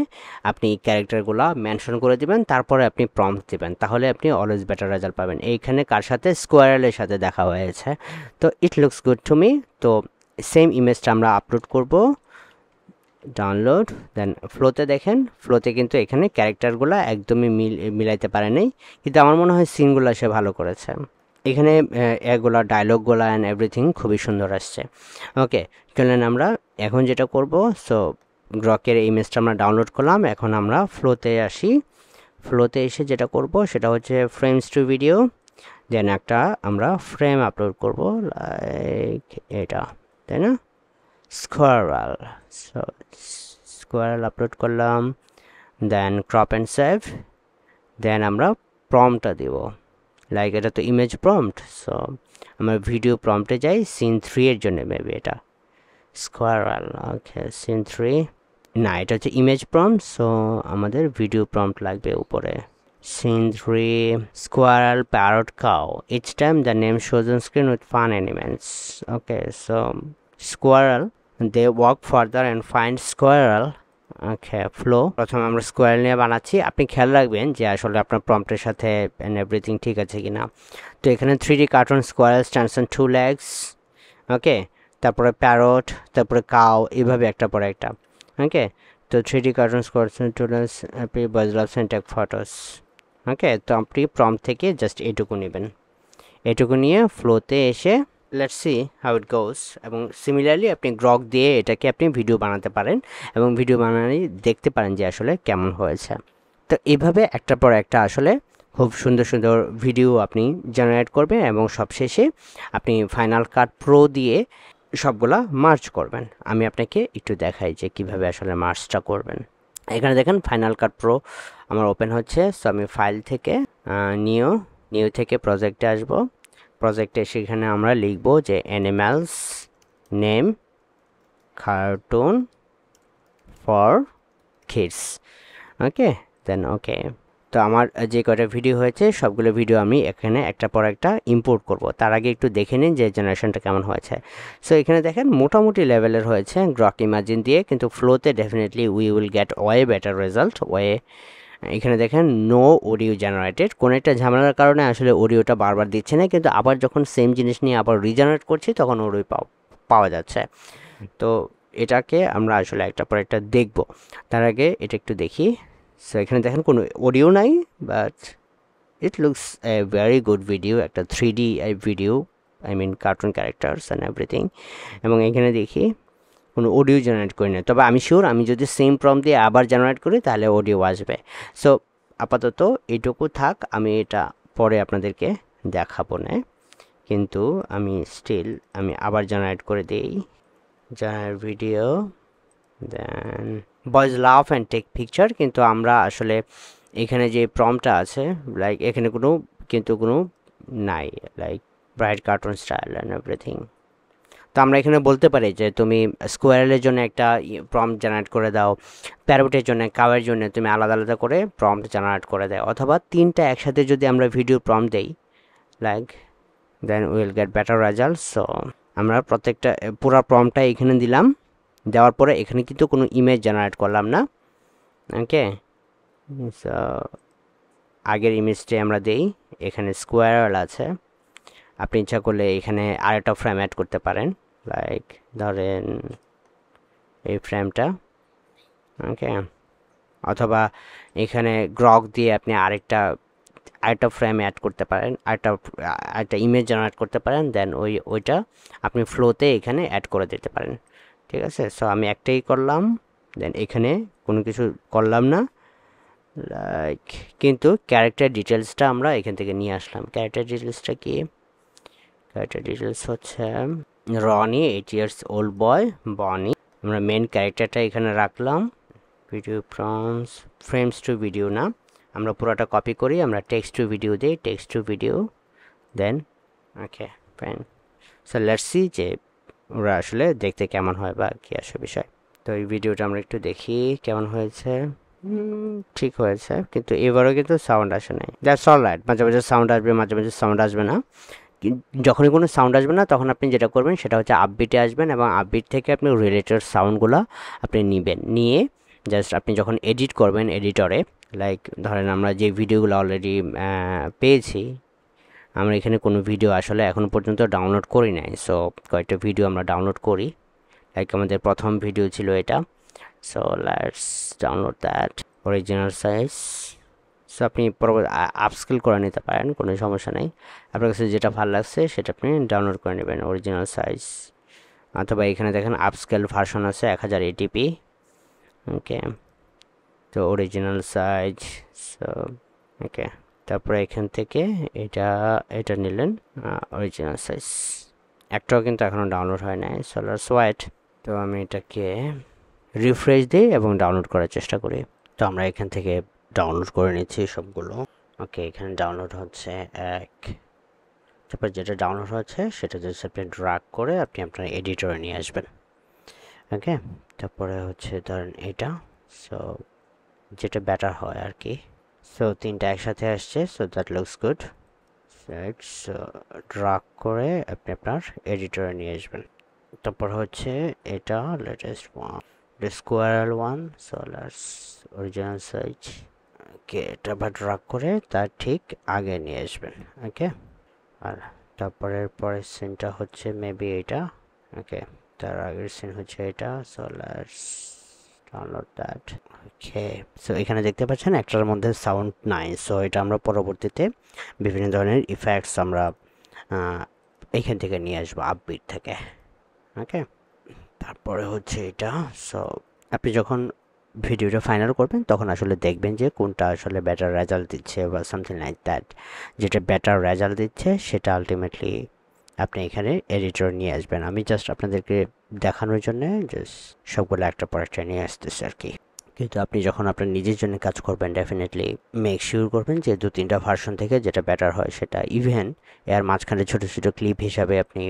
আপনি ক্যারেক্টারগুলো মেনশন করে দিবেন, তারপরে আপনি প্রম্পট দিবেন, তাহলে আপনি অলওয়েজ বেটার রেজাল্ট পাবেন। এইখানে কার সাথে, স্কোয়ারেলের সাথে দেখা হয়েছে। তো it looks good to me. তো সেম ইমেজটা আমরা আপলোড করব, ডাউনলোড, দেন ফ্লোতে দেখেন, ফ্লোতে কিন্তু এখানে ক্যারেক্টারগুলো একদমই মিলাইতে পারে নাই, কিন্তু আমার মনে হয় সিনগুলো সে ভালো করেছে। এখানে এগুলো ডায়লগগুলো অ্যান্ড এভরিথিং খুবই সুন্দর আসছে। ওকে, চলেন আমরা এখন যেটা করব, সো গ্রকের ইমেজটা আমরা ডাউনলোড করলাম, এখন আমরা ফ্লোতে আসি। ফ্লোতে এসে যেটা করব সেটা হচ্ছে ফ্রেমস টু ভিডিও, দেন একটা আমরা ফ্রেম আপলোড করব লাইক এটা, তাই না? স্কোয়ারাল, সো স্কোয়ারাল আপলোড করলাম, দেন ক্রপ অ্যান্ড সেভ, দেন আমরা প্রম্পটটা দিব, লাইক এটা তো ইমেজ প্রম্পট, সো আমরা ভিডিও প্রম্পটে যাই সিন 3 এর জন্য মেবি এটা স্কোয়ারাল, ওকে সিন 3 না, এটা হচ্ছে ইমেজ প্রম্পট, সো আমাদের ভিডিও প্রম্পট লাগবে উপরে। Scene 3, squirrel, parrot, cow. Each time the name shows on screen with fun animals. Okay, so squirrel, they walk further and find squirrel. Okay, flow. প্রথমে আমরা squirrel নিয়ে বানাচ্ছি। আপনি খেয়াল রাখবেন যে আসলে আপনার প্রম্পটের সাথে এন্ড এভরিথিং ঠিক আছে কিনা। তো এখানে 3D cartoon squirrel stands on 2 legs. ওকে, তারপরে প্যারট, তারপরে কাউ, এইভাবে একটা পরে একটা। ওকে, তো 3D cartoon squirrel 2 legs, happy buzz loves and take photos. ওকে, তো আপনি প্রম্পট থেকে জাস্ট এটুকু নেবেন, এটুকু নিয়ে ফ্লোতে এসে লেটস সি হাউ ইট গোস, এবং সিমিলারলি আপনি গ্রক দিয়ে এটাকে আপনি ভিডিও বানাতে পারেন এবং ভিডিও বানালে দেখতে পারেন যে আসলে কেমন হয়েছে। তো এইভাবে একটার পর একটা আসলে খুব সুন্দর সুন্দর ভিডিও আপনি জেনারেট করবেন এবং সবশেষে আপনি ফাইনাল কাট প্রো দিয়ে সবগুলা মার্চ করবেন। আমি আপনাকে একটু দেখাই যে কিভাবে আসলে মার্চটা করবেন। এখানে দেখেন ফাইনাল কাট প্রো আমার ওপেন হচ্ছে, সো আমি ফাইল থেকে নিউ থেকে প্রজেক্টে আসব। প্রজেক্টে সেখানে আমরা লিখব যে animals name cartoon for kids. Okay, then okay, তো আমার যে কয়টা ভিডিও হয়েছে সবগুলো ভিডিও আমি এখানে একটা পর একটা ইম্পোর্ট করব। তার আগে একটু দেখে নিন যে জেনারেশনটা কেমন হয়েছে। সো এখানে দেখেন মোটামুটি লেভেলের হয়েছে গ্রক ইমাজিন দিয়ে, কিন্তু ফ্লোতে definitely we will get way better result. এখানে দেখেন নো অডিও জেনারেটেড, কোনো একটা ঝামেলার কারণে আসলে অডিওটা বারবার দিচ্ছে না, কিন্তু আবার যখন সেম জিনিস নিয়ে আবার রিজেনারেট করছি তখন অডিও পাওয়া যাচ্ছে। তো এটাকে আমরা আসলে একটা পর একটা দেখব। তার আগে এটা একটু দেখি। সো এখানে দেখেন কোনো অডিও নাই, but it looks a very good video, একটা 3D video, I mean cartoon characters and everything. এবং এখানে দেখি কোনো অডিও জেনারেট করি না, তবে আমি শিওর আমি যদি সেম প্রম্পট দিয়ে আবার জেনারেট করি তাহলে অডিও আসবে। সো আপাতত এইটুকু থাক, আমি এটা পরে আপনাদেরকে দেখাবো না, কিন্তু আমি আবার জেনারেট করে দিই, generate video, then boys love and take picture. কিন্তু আমরা আসলে এখানে যে প্রম্পটটা আছে, লাইক এখানে কোনো নাই, like bright cartoon style and everything. তো আমরা এখানে বলতে পারি যে তুমি স্কোয়ারেলের জন্য একটা প্রম্পট জেনারেট করে দাও, প্যারোটের জন্য, কাওয়ের জন্য তুমি আলাদা আলাদা করে প্রম্পট জেনারেট করে দাও, অথবা তিনটা একসাথে যদি আমরা ভিডিও প্রম্পট দেই, like then will get better result. So আমরা প্রত্যেকটা পুরো প্রম্পটটা এখানে দিলাম, দেওয়ার পরে এখানে কিন্তু কোনো ইমেজ জেনারেট করলাম না। ওকে, সো আগের ইমেজটাই আমরা দেই, এখানে স্কোয়ারেল আছে, আপনি ইচ্ছা করলে এখানে আরেকটা ফ্রেম অ্যাড করতে পারেন, লাইক ধরেন এই ফ্রেমটা। ওকে, অথবা এখানে গ্রক দিয়ে আপনি আরেকটা ফ্রেম অ্যাড করতে পারেন, আরেকটা ইমেজ জেনারেট করতে পারেন, দেন ওইটা আপনি ফ্লোতে এখানে অ্যাড করে দিতে পারেন। ঠিক আছে, সো আমি একটাই করলাম, দেন এখানে কোনো কিছু করলাম না, লাইক কিন্তু ক্যারেক্টার ডিটেলসটা আমরা এখান থেকে নিয়ে আসলাম। ক্যারেক্টার ডিটেলসটা কি? ক্যারেক্টার ডিটেলস হচ্ছে রনি 8 years old বয় বনি, আমরা মেন ক্যারেক্টারটা এখানে রাখলাম। ভিডিও ফ্রেমস টু ভিডিও না, আমরা পুরোটা কপি করি, আমরা টেক্সট টু ভিডিও দিই, text to video, then okay fine. So let's see যে ওরা আসলে দেখতে কেমন হয় বা কী আসে বিষয়। তো এই ভিডিওটা আমরা একটু দেখি কেমন হয়েছে। ঠিক হয়েছে, কিন্তু এবারও কিন্তু সাউন্ড আসে নাই। দ্যাটস অল রাইট, মাঝে মাঝে সাউন্ড আসবে, মাঝে মাঝে সাউন্ড আসবে না। যখনই কোনো সাউন্ড আসবে না তখন আপনি যেটা করবেন সেটা হচ্ছে আপবিটে আসবেন, এবং আপবিট থেকে আপনি রিলেটেড সাউন্ডগুলো আপনি নিয়ে জাস্ট আপনি যখন এডিট করবেন এডিটরে, লাইক ধরেন আমরা যে ভিডিওগুলো অলরেডি পেয়েছি, আমরা এখানে কোনো ভিডিও আসলে এখনও পর্যন্ত ডাউনলোড করি নাই, সো কয়েকটা ভিডিও আমরা ডাউনলোড করি, লাইক আমাদের প্রথম ভিডিও ছিল এটা। So let's download that original size. So আপনি আপস্কেল করে নিতে পারেন, কোনো সমস্যা নেই, আপনার কাছে যেটা ভালো লাগছে সেটা আপনি ডাউনলোড করে নেবেন অরিজিনাল সাইজ। অথবা এখানে দেখেন আপস্কেল ভার্সন আছে 1080p। ওকে, তো অরিজিনাল সাইজ, সো ওকে তারপরে এখান থেকে এটা এটা নিলেন অরিজিনাল সাইজ। একটাও কিন্তু এখনও ডাউনলোড হয় নাই, সো লেটস ওয়েট। তো আমি এটাকে রিফ্রেশ দিই এবং ডাউনলোড করার চেষ্টা করি। তো আমরা এখান থেকে ডাউনলোড করে নিচ্ছি সবগুলো। ওকে, এখানে ডাউনলোড হচ্ছে এক। তারপর যেটা ডাউনলোড হচ্ছে সেটা জাস্ট আপনি ড্রাগ করে আপনি আপনার এডিটরে নিয়ে আসবেন। ওকে, তারপরে হচ্ছে ধরেন এটা, সো যেটা বেটার হয় আর কি। সো তিনটা একসাথে আসছে, so that looks good. So drag করে আপনি আপনার এডিটরে নিয়ে আসবেন। তারপর হচ্ছে এটা latest one, squirrel one, so let's original size. Okay, এটা আবার ড্রাগ করে তার ঠিক আগে নিয়ে আসবেন। ওকে, আর তারপরের পরের সিনটা হচ্ছে মেবি এটা। ওকে, তার আগের সিন হচ্ছে এটা, so let's download that. Okay, so এখানে দেখতে পাচ্ছেন একটার মধ্যে সাউন্ড নাই, সো এটা আমরা পরবর্তীতে বিভিন্ন ধরনের ইফেক্টস আমরা এখান থেকে নিয়ে আসবো, আপবিট থেকে। ওকে, তারপরে হচ্ছে এটা। সো আপনি যখন ভিডিওটা ফাইনাল করবেন তখন আসলে দেখবেন যে কোনটা আসলে বেটার রেজাল্ট দিচ্ছে বা সামথিং লাইক দ্যাট। যেটা বেটার রেজাল্ট দিচ্ছে সেটা আলটিমেটলি আপনি এখানে এডিটর নিয়ে আসবেন। আমি জাস্ট আপনাদেরকে দেখানোর জন্য জাস্ট সবগুলো একটা পর একটা নিয়ে আসতেছি আর কি। কিন্তু আপনি যখন আপনার নিজের জন্য কাজ করবেন ডেফিনেটলি মেক শিওর করবেন যে 2-3টা ভার্সন থেকে যেটা বেটার হয় সেটা। ইভেন এর মাঝখানে ছোটো ছোটো ক্লিপ হিসাবে আপনি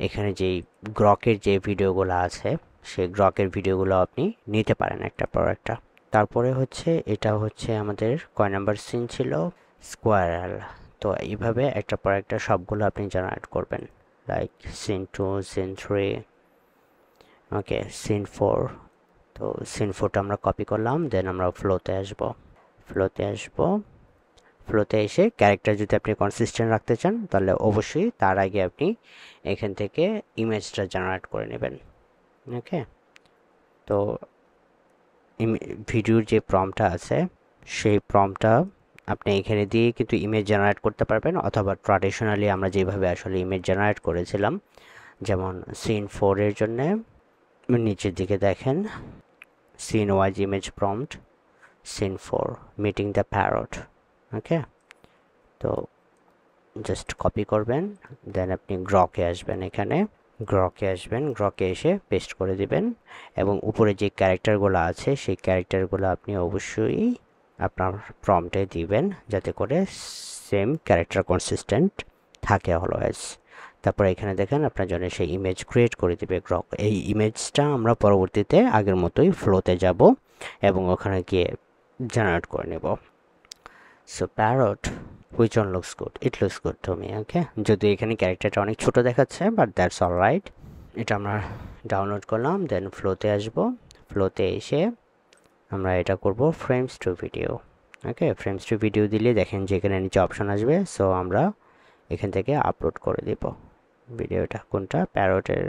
এখানে যেই গ্রকের যে ভিডিওগুলো আছে সেই গ্রকের ভিডিওগুলো আপনি নিতে পারেন একটা পর একটা। তারপরে হচ্ছে এটা হচ্ছে আমাদের কয় নাম্বার সিন ছিল, স্কোয়ারাল। তো এইভাবে একটা পর একটা সবগুলো আপনি জেনারেট করবেন, লাইক সিন 2, সিন 3, ওকে, সিন 4। তো সিন 4টা আমরা কপি করলাম, দেন আমরা ফ্লোতে আসবো। ফ্লোতে এসে ক্যারেক্টার যদি আপনি কনসিস্টেন্ট রাখতে চান তাহলে অবশ্যই তার আগে আপনি এখান থেকে ইমেজটা জেনারেট করে নেবেন। ওকে, তো ভিডিওর যে প্রম্পটটা আছে সেই প্রম্পটটা আপনি এখানে দিয়ে কিন্তু ইমেজ জেনারেট করতে পারবেন, অথবা ট্র্যাডিশনালি আমরা যেভাবে আসলে ইমেজ জেনারেট করেছিলাম, যেমন সিন 4 এর জন্যে নিচের দিকে দেখেন scene wise image prompt, scene 4 meeting the parrot. Okay, তো জাস্ট কপি করবেন, দেন আপনি গ্রকে আসবেন, গ্রকে এসে পেস্ট করে দিবেন, এবং উপরে যে ক্যারেক্টারগুলো আছে সেই ক্যারেক্টারগুলো আপনি অবশ্যই আপনার প্রম্পটে দিবেন যাতে করে সেম ক্যারেক্টার কনসিস্টেন্ট থাকে অলওয়েজ। তারপরে এখানে দেখেন আপনার জন্য সেই ইমেজ ক্রিয়েট করে দিবে গ্রক। এই ইমেজটা আমরা পরবর্তীতে আগের মতোই ফ্লোতে যাব এবং ওখানে গিয়ে জেনারেট করে নেব। So parrot, which one looks good? It looks good to me. Okay, যদি এখানে ক্যারেক্টারটা অনেক ছোট দেখাচ্ছে, বাট দ্যাটস অলরাইট। এটা আমরা ডাউনলোড করলাম, দেন ফ্লোতে আসব। ফ্লোতে এসে আমরা এটা করব frames to video. Okay, frames to video দিলে দেখেন যে এখানে নিচে অপশন আসবে, সো আমরা এখান থেকে আপলোড করে দেব ভিডিওটা। কোনটা? প্যারটের,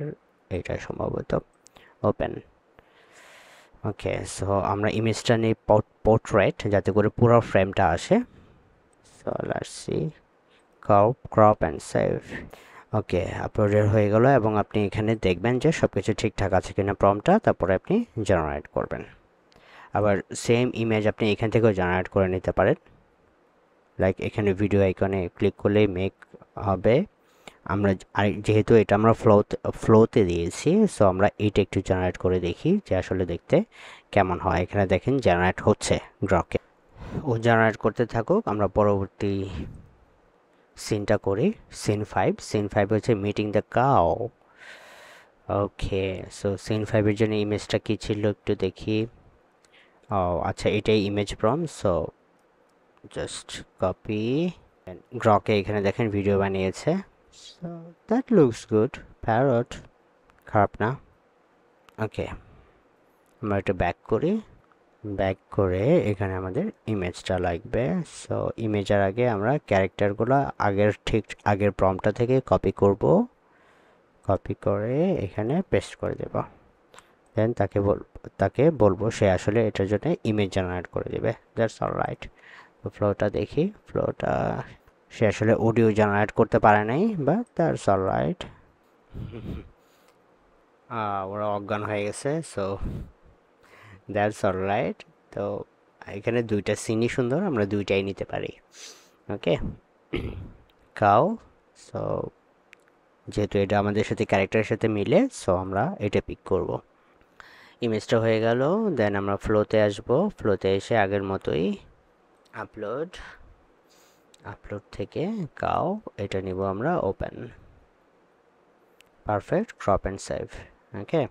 এটা সম্ভবত। ওপেন। ওকে, সো আমরা ইমেজটা নিই পোর্ট্রেট যাতে করে পুরো ফ্রেমটা আসে। So let's see, crop and save. ওকে, আপলোডের হয়ে গেল এবং আপনি এখানে দেখবেন যে সব কিছু ঠিকঠাক আছে কিনা প্রম্পটটা, তারপরে আপনি জেনারেট করবেন। আবার সেম ইমেজ আপনি এখান থেকেও জেনারেট করে নিতে পারেন, লাইক এখানে ভিডিও আইকনে ক্লিক করলেই মেক হবে। আমরা যেহেতু এটা আমরা ফ্লোতে দিয়েছি, সো আমরা এইটা একটু জেনারেট করে দেখি যে আসলে দেখতে কেমন হয়। এখানে দেখেন জেনারেট হচ্ছে গ্রকে। ও জেনারেট করতে থাকুক, আমরা পরবর্তী সিনটা করি। সিন 5 হচ্ছে meeting the cow. Okay, so scene 5 এর জন্য ইমেজটা কি ছিল একটু দেখি। ও আচ্ছা, এটাই image prompt. So just copy, গ্রকে এখানে দেখেন ভিডিও বানিয়েছে। So that looks good. Parrot, খারাপ না। ওকে, আমরা একটু ব্যাক করে এখানে আমাদের ইমেজটা লাগবে। সো ইমেজের আগে আমরা ক্যারেক্টারগুলো আগের প্রম্পটটা থেকে কপি করে এখানে পেস্ট করে দেব। দেন তাকে বলবো সে আসলে এটার জন্য ইমেজ জেনারেট করে দেবে। That's alright. তো ফ্লোটা দেখি, সে আসলে অডিও জেনারেট করতে পারে নাই, বাট দ্যাটস অলরাইট। ওরা অজ্ঞান হয়ে গেছে, সো দ্যাটস অলরাইট। তো এখানে দুইটা সিনই সুন্দর, আমরা দুইটাই নিতে পারি। ওকে কাউ। সো যেহেতু এটা আমাদের সাথে ক্যারেক্টারের সাথে মিলে, সো আমরা এটা পিক করব। ইমেজটা হয়ে গেল। দেন আমরা ফ্লোতে আসব। ফ্লোতে এসে আগের মতোই আপলোড থেকে কাউ এটা নিব আমরা open. Perfect, crop and save. Okay,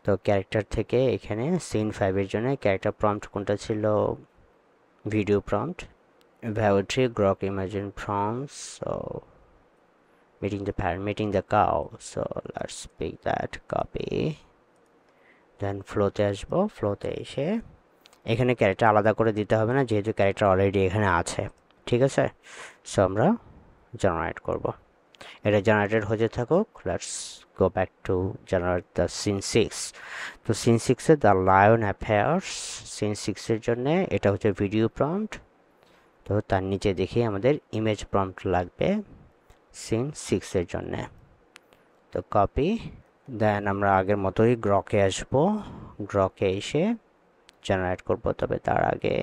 তো ক্যারেক্টার থেকে এখানে সিন 5 এর জন্য ক্যারেক্টার প্রম্পট কোনটা ছিল? Video prompt. ভ্যালুট্রি Grok imagine prompts, so meeting the parent, meeting the cow, so let's pick that, copy, then ফ্লোতে আসবো। ফ্লোতে এসে এখানে ক্যারেক্টার আলাদা করে দিতে হবে না, যেহেতু ক্যারেক্টার অলরেডি এখানে আছে, ঠিক আছে। সো আমরা জেনারেট করব। এটা জেনারেটেড হতে থাকুক। Let's go back to generate the scene 6। তো সিন 6 এ দ্য লায়ন অ্যাপিয়ার্স, সিন 6 এর জন্য এটা হচ্ছে ভিডিও প্রম্পট। তো তার নিচে দেখি আমাদের ইমেজ প্রম্পট লাগবে সিন 6 এর জন্য। তো কপি, দেন আমরা আগের মতোই গ্রকে আসব। গ্রকে এসে জেনারেট করব, তবে তার আগে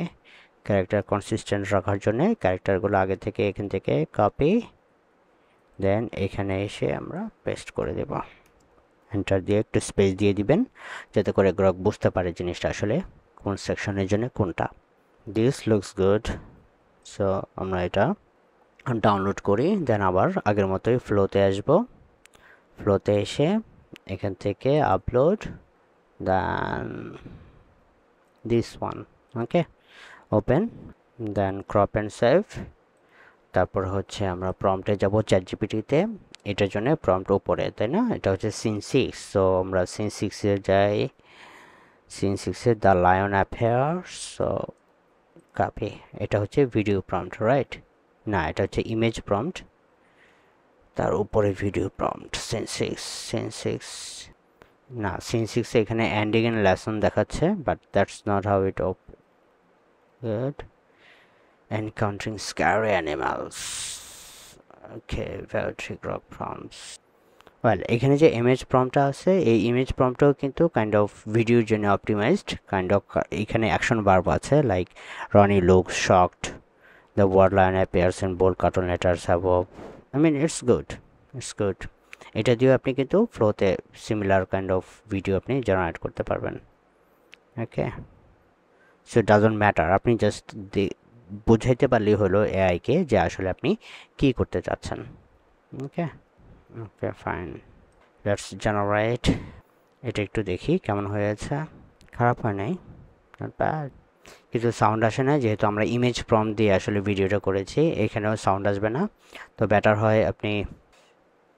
ক্যারেক্টার কনসিস্টেন্ট রাখার জন্য ক্যারেক্টারগুলো আগে থেকে এখান থেকে কপি, দেন এখানে এসে আমরা পেস্ট করে দেব। এন্টার দিয়ে একটু স্পেস দিয়ে দিবেন, যাতে করে গ্রক বুঝতে পারে জিনিসটা আসলে কোন সেকশনের জন্য কোনটা। This looks good. সো আমরা এটা ডাউনলোড করি। দেন আবার আগের মতোই ফ্লোতে আসব। ফ্লোতে এসে এখান থেকে upload, then this one, okay open, then crop and save. তারপর হচ্ছে আমরা প্রম্পটে যাব চ্যাটজিপিটিতে। এটার জন্য প্রম্পট উপরে, তাই না? এটা হচ্ছে সিন 6। সো আমরা সিন 6 এ যাই। সিন 6 এ the lion appears, so copy. এটা হচ্ছে ভিডিও প্রম্পট, রাইট? না, এটা হচ্ছে ইমেজ প্রম্পট, তার উপরে ভিডিও প্রম্পট। সিন 6 না, সিন 6 এখানে এন্ডিং এন্ড লেসন দেখাচ্ছে, but that's not how it good. Encountering scary animals, okay ভ্যালুট্রি গ্রক প্রম্পটস। ওয়েল, এখানে যে ইমেজ প্রম্পটটা আছে, এই ইমেজ প্রম্পটটাও কিন্তু কাইন্ড অফ ভিডিওর জন্য অপটিমাইজড। কাইন্ড অফ এখানে অ্যাকশন ভার্ব আছে, like Rony looks shocked, the word line appears in bold cartoon letters above. I mean, it's good. এটা দিয়ে আপনি কিন্তু ফ্লোতে সিমিলার কাইন্ড অফ ভিডিও আপনি জেনারেট করতে পারবেন। ওকে, সো ডাজন্ট ম্যাটার, আপনি জাস্ট বুঝাইতে পারলেই হলো এআইকে যে আসলে আপনি কি করতে চাচ্ছেন। Okay fine, let's generate. এটা একটু দেখি কেমন হয়েছে। খারাপ হয় নাই, নট ব্যাড। কিছু সাউন্ড আসে না, যেহেতু আমরা ইমেজ প্রম্পট দিয়ে আসলে ভিডিওটা করেছি। এখানেও সাউন্ড আসবে না, তো বেটার হয় আপনি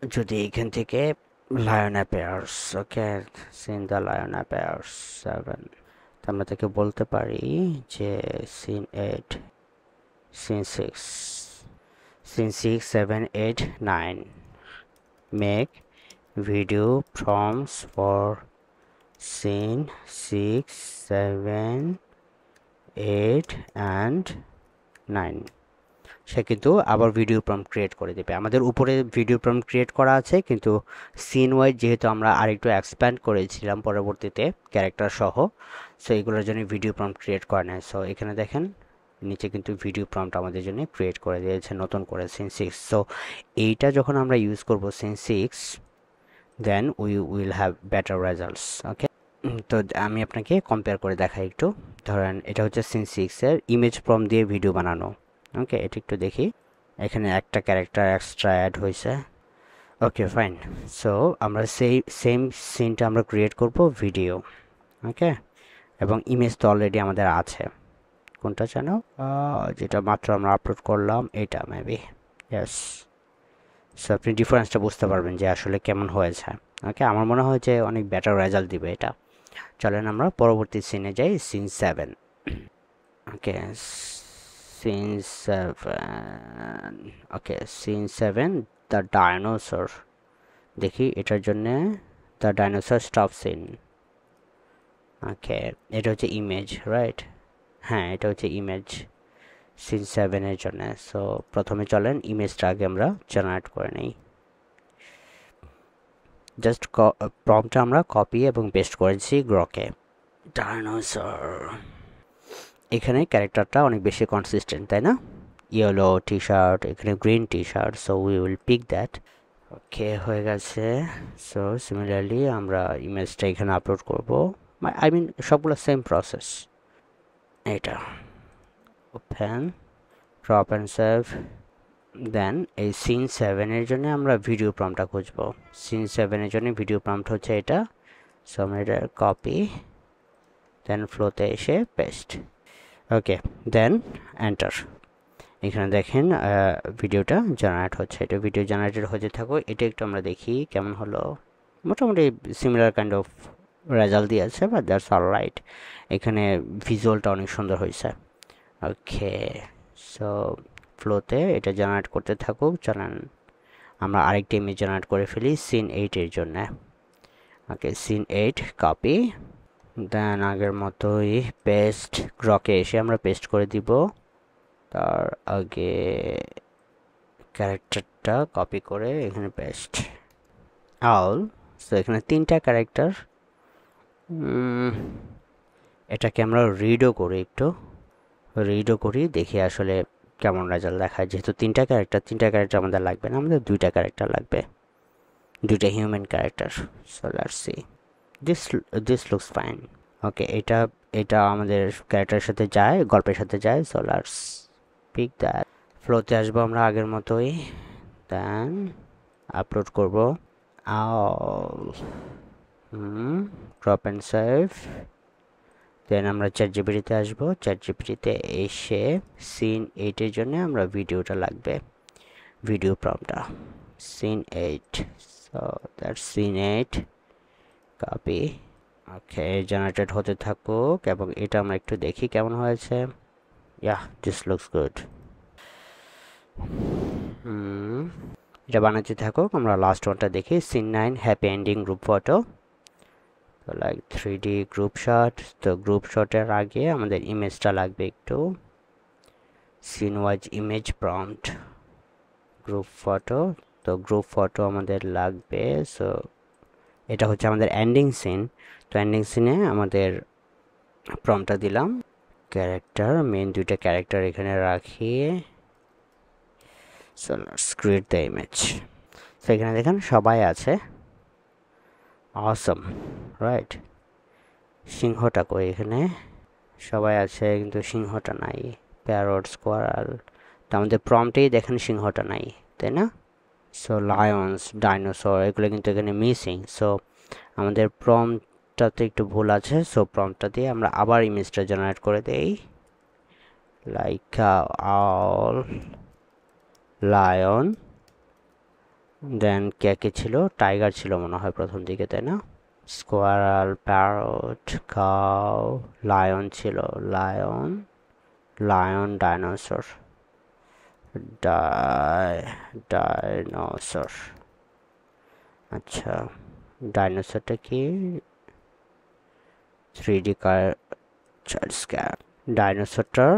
যদি এখান থেকে lion appears, okay scene the lion appears 7, তো আমরা তাকে বলতে পারি যে scene 8, scene 6, 7, 8, 9 make video prompts for scene 6, 7, 8 and 9। সে কিন্তু আবার ভিডিও প্রম্পট ক্রিয়েট করে দেবে। আমাদের উপরে ভিডিও প্রম্পট ক্রিয়েট করা আছে, কিন্তু সিন ওয়াইজ যেহেতু আমরা আরেকটু এক্সপ্যান্ড করেছিলাম পরবর্তীতে ক্যারেক্টার সহ, সো এগুলোর জন্য ভিডিও প্রম্পট ক্রিয়েট করে নেয়। সো এখানে দেখেন নিচে কিন্তু ভিডিও প্রম্পট আমাদের জন্য ক্রিয়েট করে দিয়েছে নতুন করে সিন 6। সো এইটা যখন আমরা ইউজ করব scene 6, then we will have better results. Okay, তো আমি আপনাকে কম্পেয়ার করে দেখাই একটু। ধরেন এটা হচ্ছে সিন 6 এর ইমেজ প্রম্পট দিয়ে ভিডিও বানানো। ওকে, এটা একটু দেখি। এখানে একটা ক্যারেক্টার এক্সট্রা অ্যাড হয়েছে। ওকে ফাইন, সো আমরা সেম সিনটা আমরা ক্রিয়েট করব ভিডিও। ওকে, এবং ইমেজ তো অলরেডি আমাদের আছে। কোনটা জানো? যেটা মাত্র আমরা আপলোড করলাম, এটা মেবি। ইয়েস, সো আপনি ডিফারেন্সটা বুঝতে পারবেন যে আসলে কেমন হয়েছে। ওকে, আমার মনে হয় যে অনেক বেটার রেজাল্ট দিবে এটা। চলেন আমরা পরবর্তী সিনে যাই, scene 7। Okay, scene 7, okay scene 7 the dinosaur. দেখি এটার জন্যে the dinosaur stop scene. Okay, এটা হচ্ছে ইমেজ, রাইট? হ্যাঁ, এটা হচ্ছে ইমেজ সিন 7 এর জন্য। সো প্রথমে চলেন ইমেজটা আগে আমরা জেনারেট করে নিই। জাস্ট প্রম্পটটা আমরা কপি এবং পেস্ট করেছি গ্রকে। ডাইনোসর, এখানে ক্যারেক্টারটা অনেক বেশি কনসিস্টেন্ট, তাই না? ইয়েলো টি শার্ট, এখানে green T shirt, so we will pick that. Okay, হয়ে গেছে। সো সিমিলারলি আমরা ইমেজটা এখানে আপলোড করব, আই মিন সবগুলো সেম প্রসেস। এটা ওপেন, ক্রপ অ্যান্ড সেভ। দেন এই সিন 7-এর জন্য আমরা ভিডিও প্রম্পটটা খুঁজবো। সিন 7-এর জন্য ভিডিও প্রম্পট হচ্ছে এটা। সো আমরা এটা কপি, দেন ফ্লোতে এসে পেস্ট। ওকে, দেন এন্টার। এখানে দেখেন ভিডিওটা জেনারেট হচ্ছে। এটা ভিডিও জেনারেটেড হতে থাকো। এটা একটু আমরা দেখি কেমন হলো। মোটামুটি সিমিলার কাইন্ড অফ রেজাল্ট দিয়েছে, বাট দ্যাটস অল রাইট। এখানে ভিজুয়ালটা অনেক সুন্দর হয়েছে। ওকে, সো ফ্লোতে এটা জেনারেট করতে থাকুক। চলেন আমরা আরেকটা ইমেজ জেনারেট করে ফেলি সিন 8-এর জন্য। ওকে, সিন 8 কপি, দেন আগের মতোই পেস্ট। গ্রকে এসে আমরা পেস্ট করে দিব। তার আগে ক্যারেক্টারটা কপি করে এখানে পেস্ট অল। সো এখানে 3টা ক্যারেক্টার। এটাকে আমরা রিডও করি, একটু রিডও করি, দেখি আসলে কেমন রেজাল্ট দেখায়। যেহেতু 3টা ক্যারেক্টার আমাদের লাগবে না, আমাদের 2টা ক্যারেক্টার লাগবে, 2টা human character. So let's see, this looks fine. Okay, এটা আমাদের ক্যারেক্টারের সাথে যায়, গল্পের সাথে যায়। So let's pick that. ফ্লোতে আসবো আমরা আগের মতোই, দেন আপলোড করব ক্রপ অ্যান্ড সেভ। দেন আমরা চ্যাট জিপিটিতে আসবো। চ্যাট জিপিটিতে এসে সিন 8-এর জন্য আমরা ভিডিওটা লাগবে, ভিডিও প্রম্পটটা scene 8। So that's scene 8 copy. Okay, generated হতে থাকুক এবং এটা আমরা একটু দেখি কেমন হয়েছে। Yeah, this looks good. এটা বানাতে থাকুক, আমরা লাস্ট ওয়ানটা দেখি। Scene 9 happy ending group photo. তো লাইক 3D গ্রুপ শট। তো গ্রুপ শটের আগে আমাদের ইমেজটা লাগবে একটু। Scene wise image prompt group photo. তো গ্রুপ ফটো আমাদের লাগবে। সো এটা হচ্ছে আমাদের এন্ডিং সিন। তো এন্ডিং সিনে আমাদের প্রম্পটটা দিলাম ক্যারেক্টার, মেন 2টা ক্যারেক্টার এখানে রাখি। So let's create the image. So এখানে দেখেন সবাই আছে, অসম, রাইট? সিংহটা কই? এখানে সবাই আছে কিন্তু সিংহটা নাই। প্যারট, স্কোয়ারাল। তো আমাদের প্রম্পটেই দেখেন সিংহটা নাই, তাই না? সো লায়ন্স, ডাইনোসর, এগুলো কিন্তু এখানে মিসিং। সো আমাদের প্রম্পটটাতে একটু ভুল আছে। সো প্রম্পটটা দিয়ে আমরা আবার ইমেজটা জেনারেট করে দেই, লাইক অল লায়ন। দেন কে ছিল? টাইগার ছিল মনে হয় প্রথম দিকে, তাই না? স্কোয়ারাল, প্যারট, কাউ, লায়ন ছিল, লায়ন, ডাইনোসর, ডাইনোসর। আচ্ছা, ডাইনোসরটা কি? 3D child scan. ডাইনোসরটার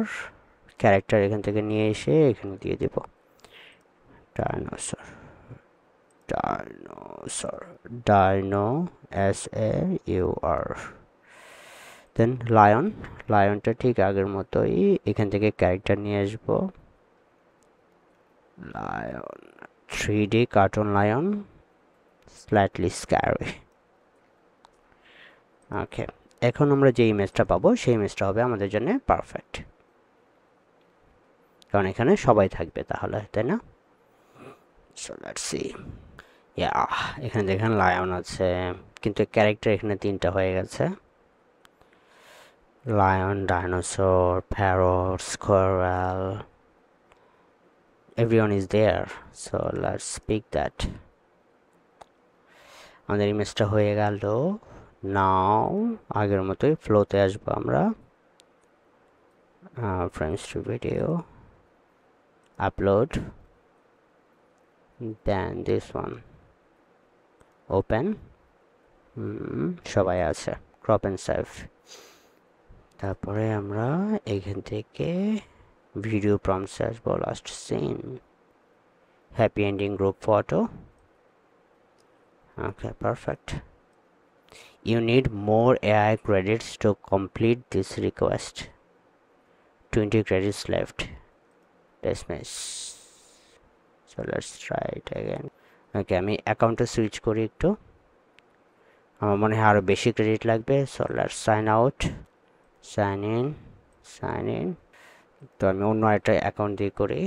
ক্যারেক্টার এখান থেকে নিয়ে এসে এখানে দিয়ে দেব, ডাইনোসর, ডাইনো SAUR। দেন লায়নটা ঠিক আগের মতোই এখান থেকে ক্যারেক্টার নিয়ে আসবো, lion, 3D cartoon lion, slightly scary. Okay, এখন আমরা যে ইমেজটা পাবো সেই ইমেজটা হবে আমাদের জন্য পারফেক্ট, কারণ এখানে সবাই থাকবে তাহলে, তাই না? So let's C. ইয়া, এখানে দেখেন লায়ন আছে, কিন্তু ক্যারেক্টার এখানে 3টা হয়ে গেছে। Lion, dinosaur, parrot, squirrel, everyone is there. So let's pick that. আমাদের ইমেজটা হয়ে গেল। নাও আগের মতোই ফ্লোতে আসবো আমরা, frames to video, upload, then this one, open, সবাই আছে, crop and save। তারপরে আমরা এখান থেকে ভিডিও প্রম্পটস আসবো, last scene, happy ending group photo. Okay, perfect. You need more AI credits to complete this request. 20 credits left. dismiss. So let's try it again. ওকে, আমি অ্যাকাউন্টে switch করি একটু, আমার মনে হয় আরও বেশি ক্রেডিট লাগবে। So let's sign out, sign in. তো আমি অন্য একটা অ্যাকাউন্ট দিয়ে করি।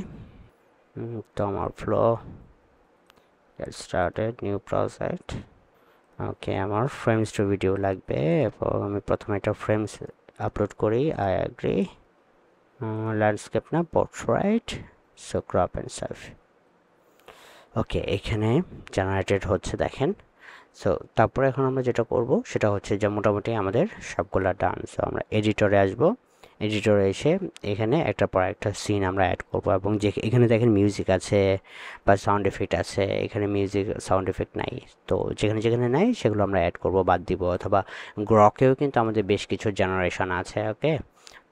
তো আমার flow get started, new project. Okay, আমার ফ্রেমস টু ভিডিও লাগবে এবং আমি প্রথমে একটা ফ্রেমস আপলোড করি। I agree. ল্যান্ডস্কেপ না, portrait. So crop and save. Okay, এখানে জেনারেটেড হচ্ছে দেখেন। সো তারপরে এখন আমরা যেটা করব সেটা হচ্ছে যে মোটামুটি আমাদের সবগুলা ডান। সো আমরা এডিটরে আসব, এডিটরে এসে এখানে একটা পর একটা সিন আমরা অ্যাড করব এবং যে এখানে দেখেন মিউজিক আছে বা সাউন্ড এফেক্ট আছে, এখানে মিউজিক সাউন্ড এফেক্ট নাই। তো যেখানে যেখানে নাই সেগুলো আমরা অ্যাড করব, বাদ দিব। অথবা গ্রকেও কিন্তু আমাদের বেশ কিছু জেনারেশন আছে। ওকে,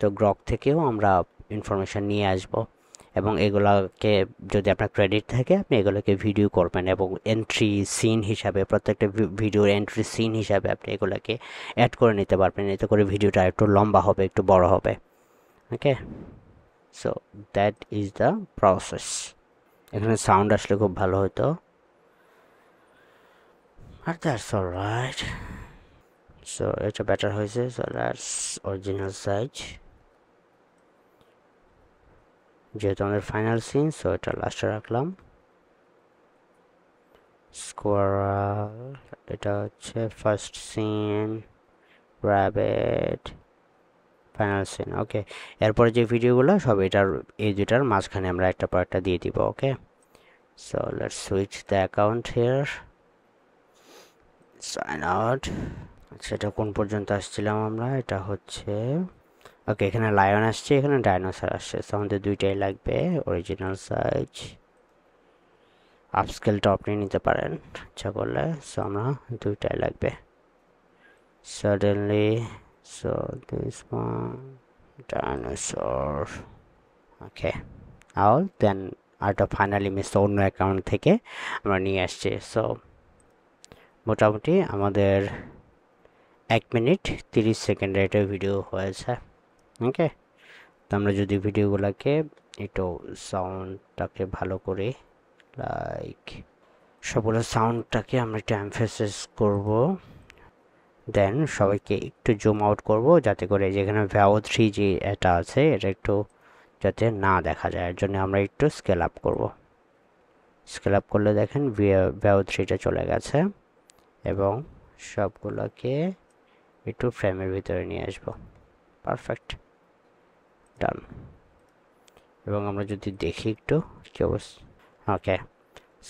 তো গ্রক থেকেও আমরা ইনফরমেশান নিয়ে আসব এবং এগুলোকে যদি আপনার ক্রেডিট থাকে আপনি এগুলোকে ভিডিও করবেন এবং এন্ট্রি সিন হিসাবে, প্রত্যেকটা ভিডিওর এন্ট্রি সিন হিসাবে আপনি এগুলোকে অ্যাড করে নিতে পারবেন। এতে করে ভিডিওটা একটু লম্বা হবে, একটু বড় হবে। Okay, so that is the process. এখানে সাউন্ড আসলে খুব ভালো হতো, আর দ্যাটস অলরাইট। সো এটা বেটার হয়েছে। সো দ্যাটস অরিজিনাল সাইজ, যেহেতু আমাদের ফাইনাল সিন, সো এটা লাস্টে রাখলাম। স্কোয়ারাল, এটা হচ্ছে first scene, rabbit, final scene. Okay, এরপরে যে ভিডিওগুলো সব এটার এই দুটার মাঝখানে আমরা একটা পর একটা দিয়ে দিব। Okay, so let's switch the account here, sign out. আচ্ছা, এটা কোন পর্যন্ত আসছিলাম আমরা? এটা হচ্ছে ওকে, এখানে লায়ন আসছে, এখানে ডাইনোসর আসছে। সো আমাদের দুইটাই লাগবে, অরিজিনাল সাইজ। আপস্কেলটা আপনি নিতে পারেন ইচ্ছা করলে। সো আমরা দুইটাই লাগবে suddenly. So this one dinosaur. Okay, all then আরটা ফাইনালি মিস অন্য অ্যাকাউন্ট থেকে আমরা নিয়ে আসছি। সো মোটামুটি আমাদের 1 মিনিট 30 সেকেন্ডের একটা ভিডিও হয়েছে। ওকে, তো আমরা যদি ভিডিওগুলোকে একটু সাউন্ডটাকে ভালো করে, লাইক সবগুলো সাউন্ডটাকে আমরা একটু এমফেসিস করব, দেন সবাইকে একটু জুম আউট করব যাতে করে যেখানে VAO3 যে এটা আছে এটা একটু যাতে না দেখা যায়, এর জন্য আমরা একটু স্কেল আপ করব। স্কেল আপ করলে দেখেন VAO3টা চলে গেছে এবং সবগুলোকে একটু ফ্রেমের ভিতরে নিয়ে আসব। পারফেক্ট, ডান। এবং আমরা যদি দেখি একটু কি অবস্থা। ওকে,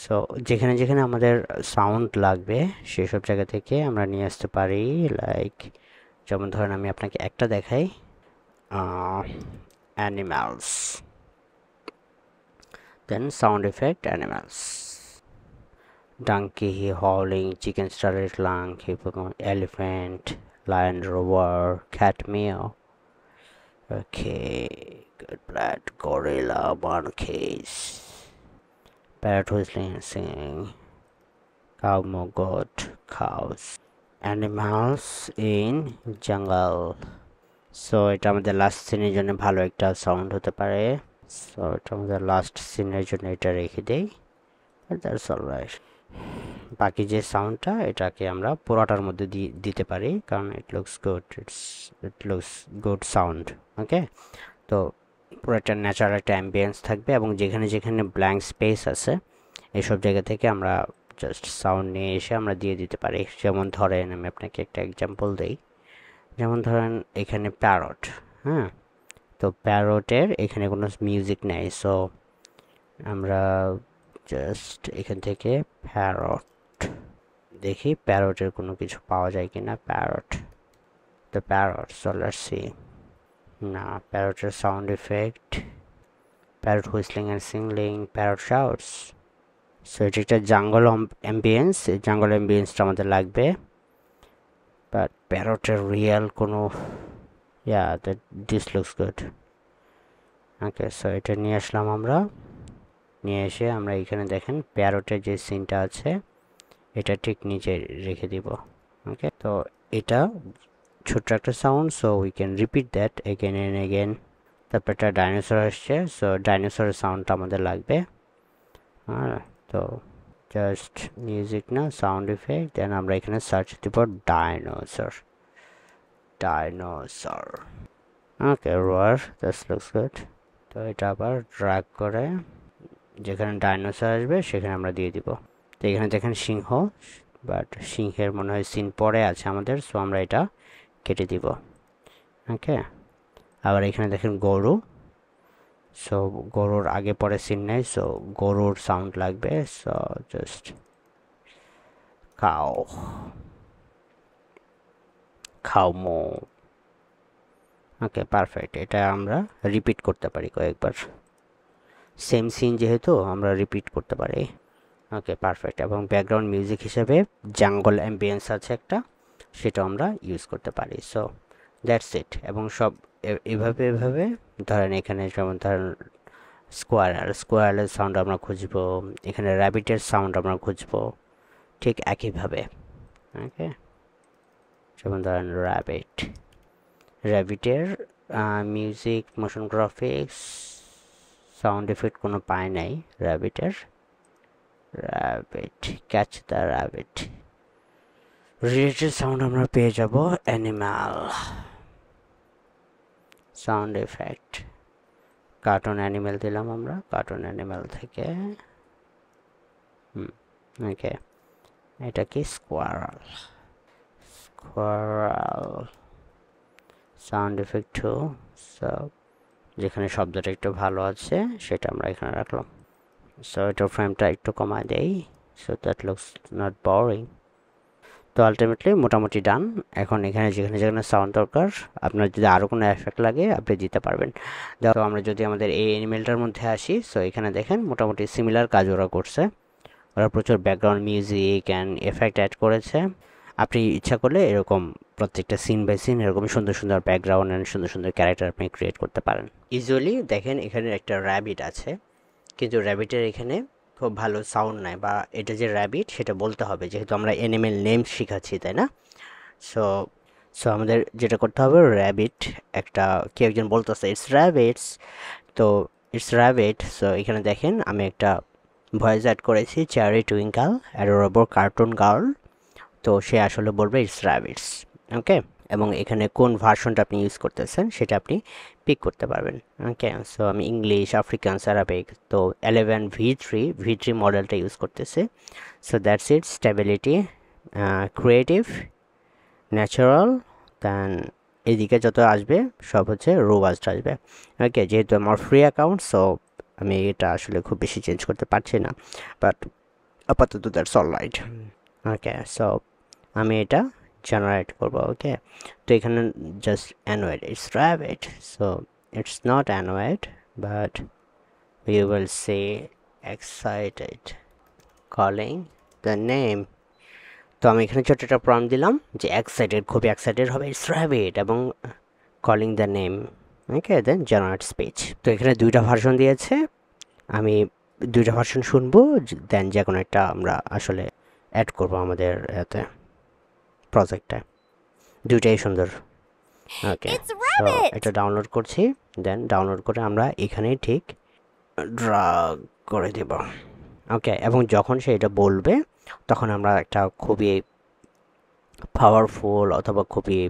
সো যেখানে যেখানে আমাদের সাউন্ড লাগবে সেসব জায়গা থেকে আমরা নিয়ে আসতে পারি। লাইক যেমন ধরেন আমি আপনাকে একটা দেখাই, animals, then sound effect animals, donkey howling, chicken stared long, elephant, lion roar, cat meow. Okay, good blood, gorilla, monkeys, parrot whistling and singing, cow moo goat, cows, animals in jungle. So এটা আমাদের last সিনের জন্য ভালো একটা sound হতে পারে। So এটা আমাদের লাস্ট সিনের জন্য এটা রেখে দেই, দ্যাটস অলরাইট। বাকি যে সাউন্ডটা এটাকে আমরা পুরোটার মধ্যে দিতে পারি কারণ ইট লুকস গুড সাউন্ড। ওকে, তো পুরো একটা ন্যাচারাল একটা অ্যাম্বিয়েন্স থাকবে এবং যেখানে যেখানে ব্ল্যাঙ্ক স্পেস আছে এইসব জায়গা থেকে আমরা জাস্ট সাউন্ড নিয়ে এসে আমরা দিয়ে দিতে পারি। যেমন ধরেন আমি আপনাকে একটা এক্সাম্পল দিই, যেমন ধরেন এখানে প্যারট, হ্যাঁ, তো প্যারটের এখানে কোনো মিউজিক নেই। সো আমরা জাস্ট এখান থেকে প্যারট দেখি প্যারটের কোনো কিছু পাওয়া যায় কিনা। The parrot, so let's see. না, প্যারটের sound effect, parrot whistling and singing, parrot shouts. So এটা একটা জাঙ্গল অ্যাম্বিয়েন্স, এই জাঙ্গল অ্যাম্বিয়েন্সটা আমাদের লাগবে, বাট প্যারটের রিয়েল কোনো this looks good. Okay, so এটা নিয়ে আসলাম আমরা, নিয়ে এসে আমরা এখানে দেখেন প্যারটের যে সিনটা আছে এটা ঠিক নিচে রেখে দিব। ওকে, তো এটা ছোট্ট একটা sound, so we can repeat that again and again তারপর একটা ডাইনোসর আসছে, সো ডাইনোসরের সাউন্ডটা আমাদের লাগবে। তো জাস্ট মিউজিক না, সাউন্ড ইফেক্ট, দেন আমরা এখানে সার্চ দিব ডাইনোসর। ওকে, রোয়ার, দ্যাটস লুকস গুড। তো এটা আবার ড্র্যাগ করে যেখানে ডাইনোসর আসবে সেখানে আমরা দিয়ে দিব। তো এখানে দেখেন সিংহ, বাট সিংহের মনে হয় সিন পরে আছে আমাদের, সো আমরা এটা কেটে দিব। ওকে, আবার এখানে দেখেন গরু, সো গরুর আগে পরে সিন নেই, সো গরুর সাউন্ড লাগবে। সো জাস্ট খাও মো। ওকে, পারফেক্ট। এটা আমরা রিপিট করতে পারি কয়েকবার, সেম সিন যেহেতু আমরা রিপিট করতে পারি। ওকে, পারফেক্ট। এবং ব্যাকগ্রাউন্ড মিউজিক হিসেবে জাঙ্গল অ্যাম্বিয়েন্স আছে একটা, সেটা আমরা ইউজ করতে পারি। সো দ্যাটস ইট। এবং সব এভাবে ধরেন এখানে যেমন ধরেন স্কোয়ারের সাউন্ড আমরা খুঁজবো, এখানে র্যাবিটের সাউন্ড আমরা খুঁজবো, ঠিক একইভাবে। ওকে, যেমন ধরেন র্যাবিটের music, motion graphics, sound effect কোনো পায় নাই rabbit, catch the rabbit. Related sound আমরা পেয়ে যাব animal, sound effect, cartoon animal দিলাম আমরা, কার্টুন অ্যানিম্যাল থেকে। ওকে, এটা কি স্কোয়ারাল, সাউন্ড এফেক্ট 2। সো যেখানে শব্দটা একটু ভালো আছে সেটা আমরা এখানে রাখলাম। সো এটার ফ্রেমটা একটু কমায় দেই, so that looks not boring. তো আলটিমেটলি মোটামুটি ডান। এখন এখানে যেখানে সাউন্ড দরকার, আপনার যদি আরও কোনো এফেক্ট লাগে আপনি দিতে পারবেন। তো আমরা যদি আমাদের এই অ্যানিমেলটার মধ্যে আসি, সো এখানে দেখেন মোটামুটি সিমিলার কাজ ওরা করছে। ওরা প্রচুর background music and effect add করেছে। আপনি ইচ্ছা করলে এরকম প্রত্যেকটা সিন বাই সিন এরকম সুন্দর সুন্দর ব্যাকগ্রাউন্ড অ্যান্ড সুন্দর ক্যারেক্টার আপনি ক্রিয়েট করতে পারেন ইউজুয়ালি। দেখেন এখানে একটা র্যাবিট আছে, কিন্তু র্যাবিটের এখানে খুব ভালো সাউন্ড নাই, বা এটা যে র্যাবিট সেটা বলতে হবে, যেহেতু আমরা অ্যানিমেল নেম শিখাচ্ছি, তাই না? সো আমাদের যেটা করতে হবে, র্যাবিট একটা কেউ একজন বলতেছে ইটস র্যাবিটস, তো ইটস র্যাবিট। সো এখানে দেখেন আমি একটা ভয়েস অ্যাড করেছি, cherry twinkle adorable cartoon girl. তো সে আসলে বলবে ইটস র্যাবিটস। ওকে, এবং এখানে কোন ভার্সনটা আপনি ইউজ করতেছেন সেটা আপনি পিক করতে পারবেন। ওকে, সো আমি ইংলিশ, আফ্রিকানস, আরাবিক, তো 11 V3 মডেলটা ইউজ করতেছে। So that's it. Stability, creative, natural, then এদিকে যত আসবে সব হচ্ছে রোবাস্ট আসবে। ওকে, যেহেতু আমার ফ্রি অ্যাকাউন্ট, সো আমি এটা আসলে খুব বেশি চেঞ্জ করতে পারছি না, বাট আপাতত that's all right. Okay, so আমি এটা জেনারেট করব। ওকে, তো এখানে just annoyed, it's rabbit, so it's not annoyed, but we will say excited calling the name। তো আমি এখানে ছোট একটা প্রম্পট দিলাম যে এক্সাইটেড, খুবই এক্সাইটেড হবে, ইটস র্যাবিট, এবং calling the name. Okay, then generate speech. তো এখানে দুইটা ভার্সন দিয়েছে, আমি দুইটা ভার্সন শুনবো, দেন যে কোনো একটা আমরা আসলে অ্যাড করবো আমাদের এতে প্রজেক্টে। দুইটাই সুন্দর। ওকে, সো এটা ডাউনলোড করছি, দেন ডাউনলোড করে আমরা এখানেই ঠিক ড্রাগ করে দেব। ওকে, এবং যখন সে এটা বলবে তখন আমরা একটা খুবই পাওয়ারফুল অথবা খুবই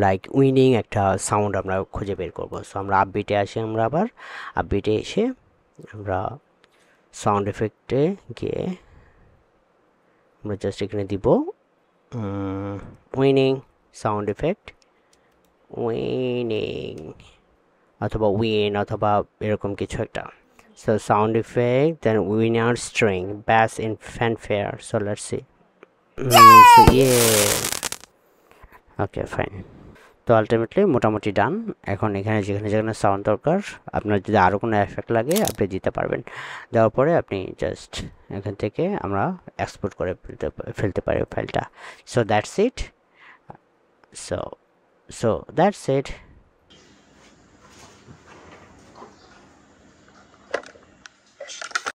লাইক উইনিং একটা সাউন্ড আমরা খুঁজে বের করবো। সো আমরা আপবিটে আসি, আমরা আবার আপবিটে এসে আমরা সাউন্ড এফেক্টে গিয়ে আমরা জাস্ট এখানে দিব উইনিং সাউন্ড এফেক্ট, উইনিং অথবা উইন অথবা এরকম কিছু একটা। সো সাউন্ড এফেক্ট, দেন উইনার স্ট্রিং, ব্যাস in fanfare. So let's see. Okay, fine. তো আলটিমেটলি মোটামুটি ডান। এখন এখানে যেখানে সাউন্ড দরকার, আপনার যদি আরও কোনো এফেক্ট লাগে আপনি দিতে পারবেন। দেওয়ার পরে আপনি জাস্ট এখান থেকে আমরা এক্সপোর্ট করে ফেলতে পারি ফাইলটা। So that's it. So that's it.